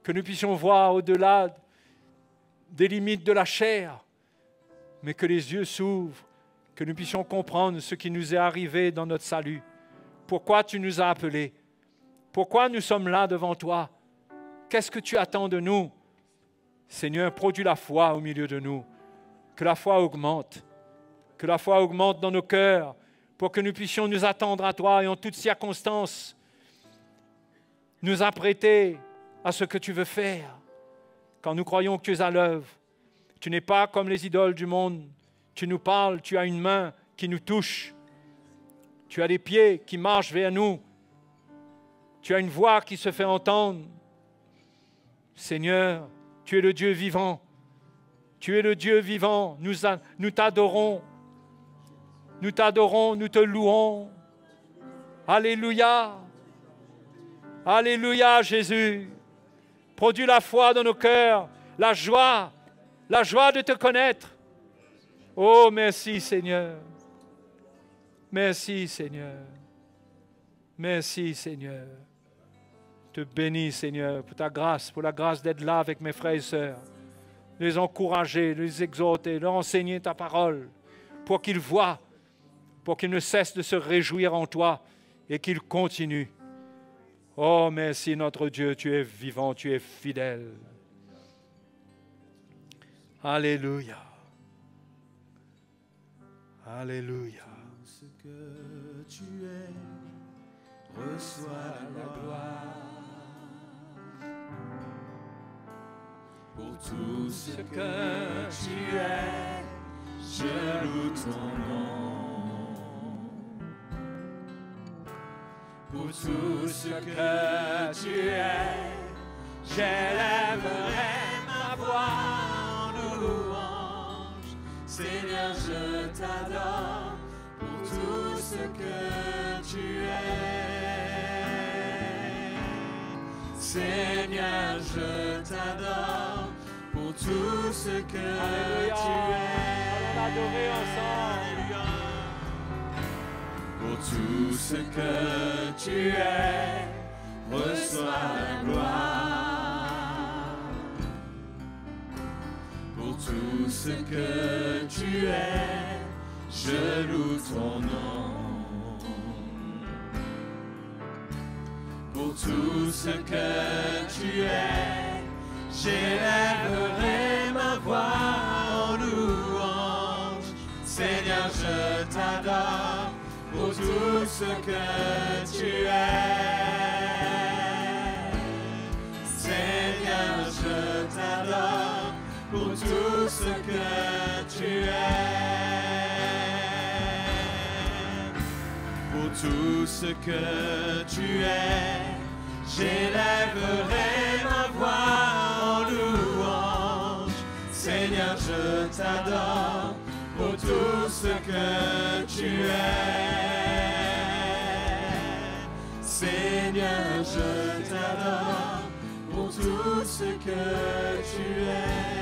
que nous puissions voir au-delà des limites de la chair, mais que les yeux s'ouvrent, que nous puissions comprendre ce qui nous est arrivé dans notre salut. Pourquoi tu nous as appelés? Pourquoi nous sommes là devant toi? Qu'est-ce que tu attends de nous? Seigneur, produis la foi au milieu de nous. Que la foi augmente. Que la foi augmente dans nos cœurs pour que nous puissions nous attendre à toi et en toutes circonstances nous apprêter à ce que tu veux faire. Quand nous croyons que tu es à l'œuvre, tu n'es pas comme les idoles du monde. Tu nous parles, tu as une main qui nous touche. Tu as des pieds qui marchent vers nous. Tu as une voix qui se fait entendre. Seigneur, tu es le Dieu vivant. Tu es le Dieu vivant. Nous t'adorons. Nous t'adorons, nous te louons. Alléluia. Alléluia, Jésus. Produis la foi dans nos cœurs, la joie de te connaître. Oh, merci Seigneur. Merci Seigneur. Merci Seigneur. Je te bénis Seigneur pour ta grâce, pour la grâce d'être là avec mes frères et sœurs. Les encourager, les exhorter, leur enseigner ta parole pour qu'ils voient, pour qu'ils ne cessent de se réjouir en toi et qu'ils continuent. Oh, merci notre Dieu, tu es vivant, tu es fidèle. Alléluia. Alléluia. Pour ce que tu es, reçois la gloire. Pour tout ce que tu es, je loue ton nom. Pour tout ce que tu es, j'élèverai ma voix en louange. Seigneur, je t'adore pour tout ce que tu es. Seigneur, je t'adore pour tout ce que tu es. Allons l'adorer ensemble. Pour tout ce que tu es, reçois la gloire. Pour tout ce que tu es, je loue ton nom. Pour tout ce que tu es, j'élèverai ma voix en louange. Seigneur, je t'adore pour tout ce que tu es. Seigneur, je t'adore ce que tu es. J'élèverai ma voix en louange. Seigneur, je t'adore pour tout ce que tu es. Seigneur, je t'adore pour tout ce que tu es.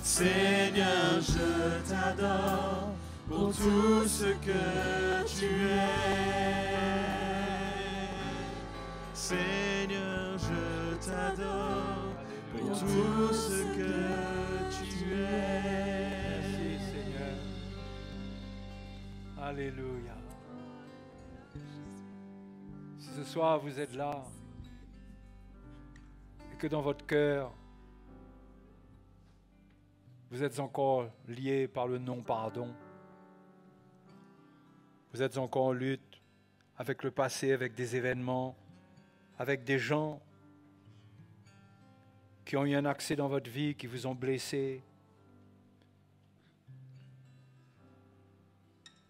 Seigneur, je t'adore pour tout ce que tu es. Seigneur, je t'adore pour tout ce que tu es. Merci Seigneur. Alléluia. Si ce soir vous êtes là et que dans votre cœur vous êtes encore lié par le non-pardon, vous êtes encore en lutte avec le passé, avec des événements, avec des gens qui ont eu un accès dans votre vie, qui vous ont blessé.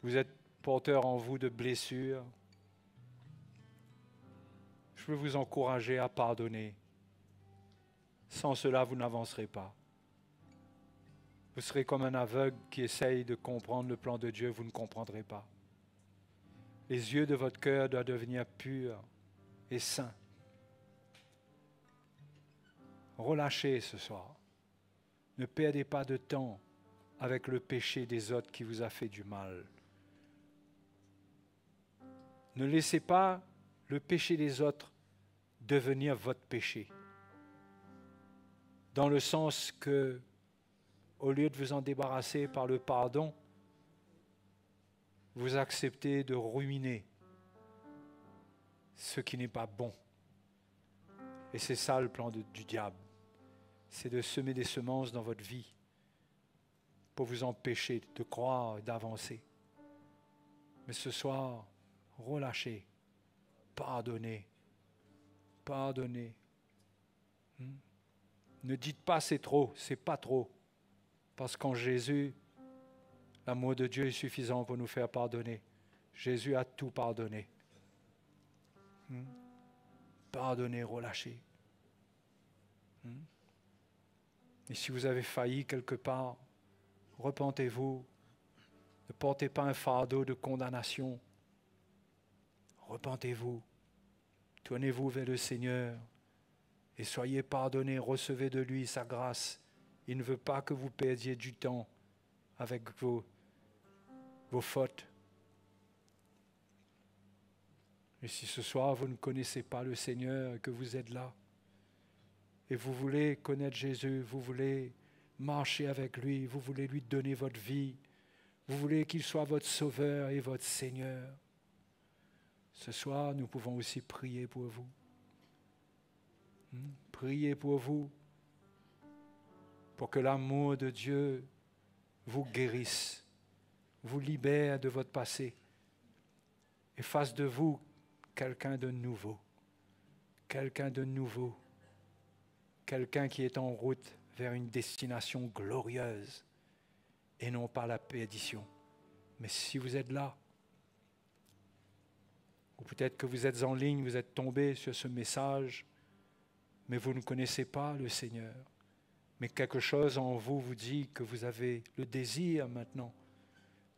Vous êtes porteur en vous de blessures. Je veux vous encourager à pardonner. Sans cela, vous n'avancerez pas. Vous serez comme un aveugle qui essaye de comprendre le plan de Dieu, vous ne comprendrez pas. Les yeux de votre cœur doivent devenir purs et saints. Relâchez ce soir. Ne perdez pas de temps avec le péché des autres qui vous a fait du mal. Ne laissez pas le péché des autres devenir votre péché. Dans le sens que, au lieu de vous en débarrasser par le pardon, vous acceptez de ruminer ce qui n'est pas bon. Et c'est ça le plan du diable. C'est de semer des semences dans votre vie pour vous empêcher de croire et d'avancer. Mais ce soir, relâchez, pardonnez, pardonnez. Ne dites pas c'est trop, c'est pas trop. Parce qu'en Jésus, l'amour de Dieu est suffisant pour nous faire pardonner. Jésus a tout pardonné. Pardonnez, relâchez. Et si vous avez failli quelque part, repentez-vous. Ne portez pas un fardeau de condamnation. Repentez-vous. Tournez-vous vers le Seigneur et soyez pardonnés. Recevez de lui sa grâce. Il ne veut pas que vous perdiez du temps avec vos fautes. Et si ce soir vous ne connaissez pas le Seigneur et que vous êtes là, et vous voulez connaître Jésus, vous voulez marcher avec lui, vous voulez lui donner votre vie, vous voulez qu'il soit votre Sauveur et votre Seigneur, ce soir nous pouvons aussi prier pour vous. Prier pour vous, pour que l'amour de Dieu vous guérisse, vous libère de votre passé et fasse de vous quelqu'un de nouveau, quelqu'un de nouveau, quelqu'un qui est en route vers une destination glorieuse et non pas la perdition. Mais si vous êtes là, ou peut-être que vous êtes en ligne, vous êtes tombé sur ce message, mais vous ne connaissez pas le Seigneur, mais quelque chose en vous vous dit que vous avez le désir maintenant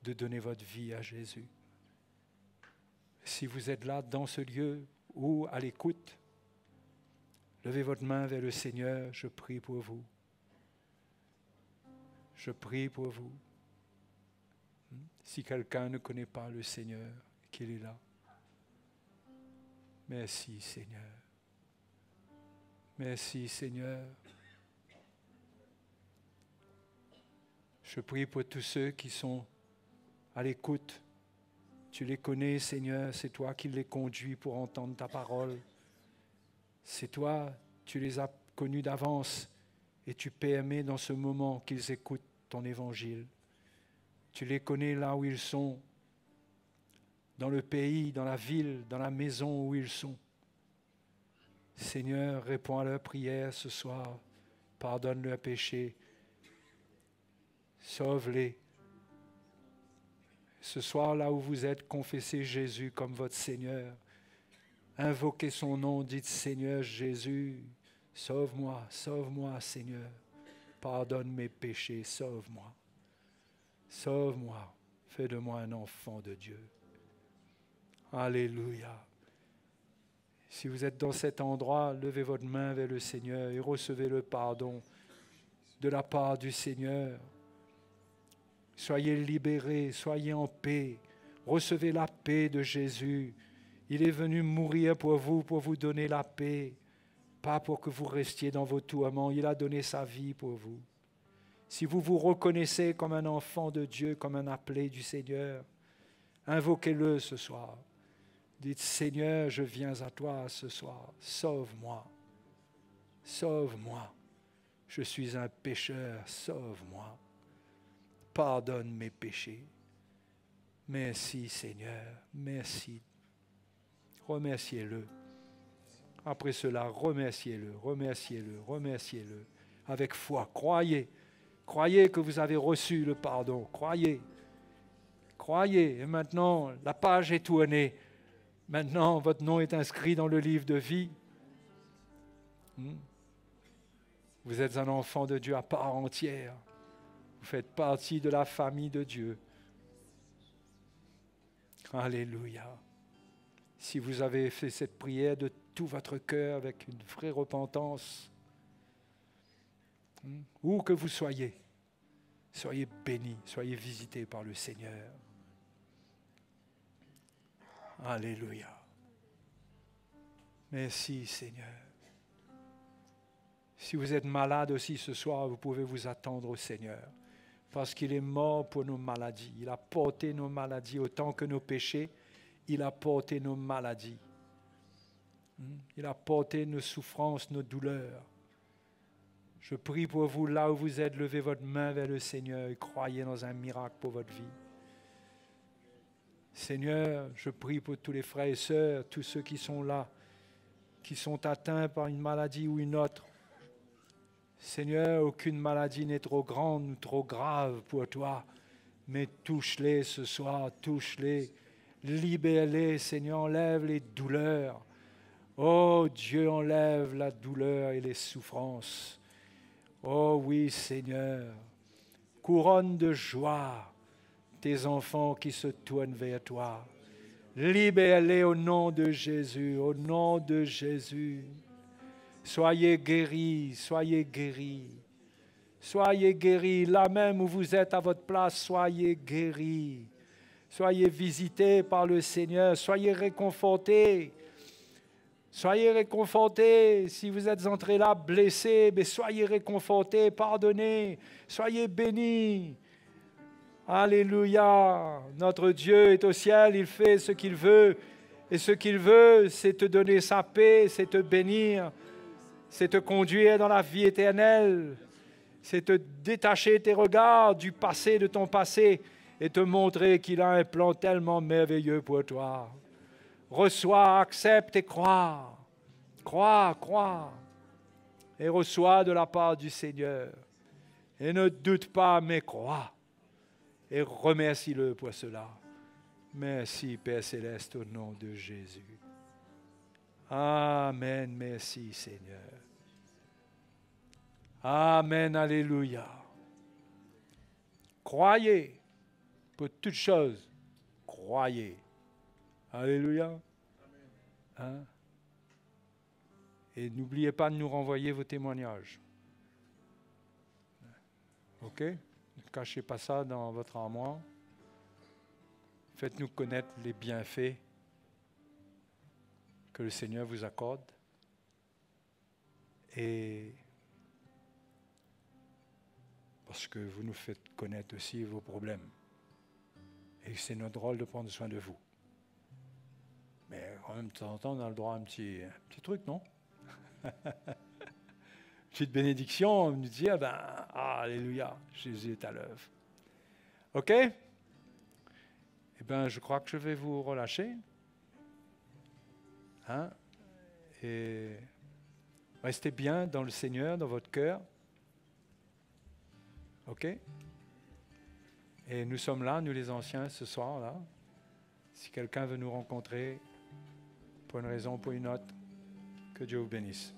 de donner votre vie à Jésus. Si vous êtes là dans ce lieu ou à l'écoute, levez votre main vers le Seigneur, je prie pour vous. Je prie pour vous. Si quelqu'un ne connaît pas le Seigneur, qu'il est là. Merci Seigneur. Merci Seigneur. Je prie pour tous ceux qui sont à l'écoute. Tu les connais, Seigneur, c'est toi qui les conduis pour entendre ta parole. C'est toi, tu les as connus d'avance et tu permets dans ce moment qu'ils écoutent ton évangile. Tu les connais là où ils sont, dans le pays, dans la ville, dans la maison où ils sont. Seigneur, réponds à leurs prières ce soir, pardonne leurs péchés, sauve-les. Ce soir, là où vous êtes, confessez Jésus comme votre Seigneur. Invoquez son nom, dites Seigneur Jésus, sauve-moi, sauve-moi Seigneur. Pardonne mes péchés, sauve-moi. Sauve-moi, fais de moi un enfant de Dieu. Alléluia. Si vous êtes dans cet endroit, levez votre main vers le Seigneur et recevez le pardon de la part du Seigneur. Soyez libérés, soyez en paix. Recevez la paix de Jésus. Il est venu mourir pour vous donner la paix, pas pour que vous restiez dans vos tourments. Il a donné sa vie pour vous. Si vous vous reconnaissez comme un enfant de Dieu, comme un appelé du Seigneur, invoquez-le ce soir. Dites, Seigneur, je viens à toi ce soir. Sauve-moi. Sauve-moi. Je suis un pécheur. Sauve-moi. Pardonne mes péchés. Merci, Seigneur. Merci. Remerciez-le. Après cela, remerciez-le, remerciez-le, remerciez-le. Avec foi, croyez. Croyez que vous avez reçu le pardon. Croyez. Croyez. Et maintenant, la page est tournée. Maintenant, votre nom est inscrit dans le livre de vie. Vous êtes un enfant de Dieu à part entière. Vous faites partie de la famille de Dieu. Alléluia. Si vous avez fait cette prière de tout votre cœur avec une vraie repentance, où que vous soyez bénis, soyez visités par le Seigneur. Alléluia. Merci Seigneur. Si vous êtes malade aussi ce soir, vous pouvez vous attendre au Seigneur. Parce qu'il est mort pour nos maladies. Il a porté nos maladies autant que nos péchés. Il a porté nos maladies. Il a porté nos souffrances, nos douleurs. Je prie pour vous, là où vous êtes, levez votre main vers le Seigneur et croyez dans un miracle pour votre vie. Seigneur, je prie pour tous les frères et sœurs, tous ceux qui sont là, qui sont atteints par une maladie ou une autre. Seigneur, aucune maladie n'est trop grande ou trop grave pour toi, mais touche-les ce soir, touche-les, libère-les, Seigneur, enlève les douleurs. Oh Dieu, enlève la douleur et les souffrances. Oh oui, Seigneur, couronne de joie tes enfants qui se tournent vers toi. Libère-les au nom de Jésus, au nom de Jésus. Soyez guéris, soyez guéris. Soyez guéris, là même où vous êtes à votre place, soyez guéris. Soyez visités par le Seigneur, soyez réconfortés. Soyez réconfortés. Si vous êtes entrés là blessés, mais soyez réconfortés, pardonnez, soyez bénis. Alléluia. Notre Dieu est au ciel, il fait ce qu'il veut. Et ce qu'il veut, c'est te donner sa paix, c'est te bénir, c'est te conduire dans la vie éternelle, c'est te détacher tes regards du passé, de ton passé, et te montrer qu'il a un plan tellement merveilleux pour toi. Reçois, accepte et crois. Crois, crois. Et reçois de la part du Seigneur. Et ne doute pas, mais crois. Et remercie-le pour cela. Merci, Père Céleste, au nom de Jésus. Amen. Merci, Seigneur. Amen. Alléluia. Croyez. Pour toutes choses, croyez. Alléluia. Hein? Et n'oubliez pas de nous renvoyer vos témoignages. OK? Ne cachez pas ça dans votre armoire. Faites-nous connaître les bienfaits que le Seigneur vous accorde. Et parce que vous nous faites connaître aussi vos problèmes. Et c'est notre rôle de prendre soin de vous. Mais en même temps, on a le droit à un petit truc, non? Petite bénédiction, on nous dit, alléluia, Jésus est à l'œuvre. OK? Eh bien, je crois que je vais vous relâcher. Hein? Et restez bien dans le Seigneur, dans votre cœur. OK? Et nous sommes là, nous les anciens, ce soir-là. Si quelqu'un veut nous rencontrer, pour une raison ou pour une autre, que Dieu vous bénisse.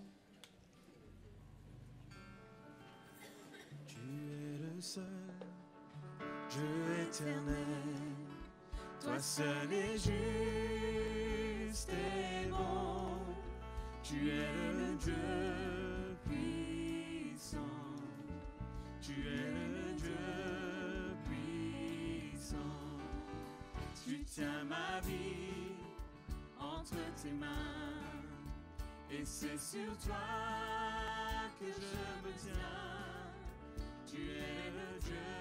Tu es le seul Dieu éternel, toi seul est juste et bon. Tu es le Dieu puissant, tu es le Dieu puissant. Tu tiens ma vie entre tes mains, et c'est sur toi que je me tiens. Tu es le Dieu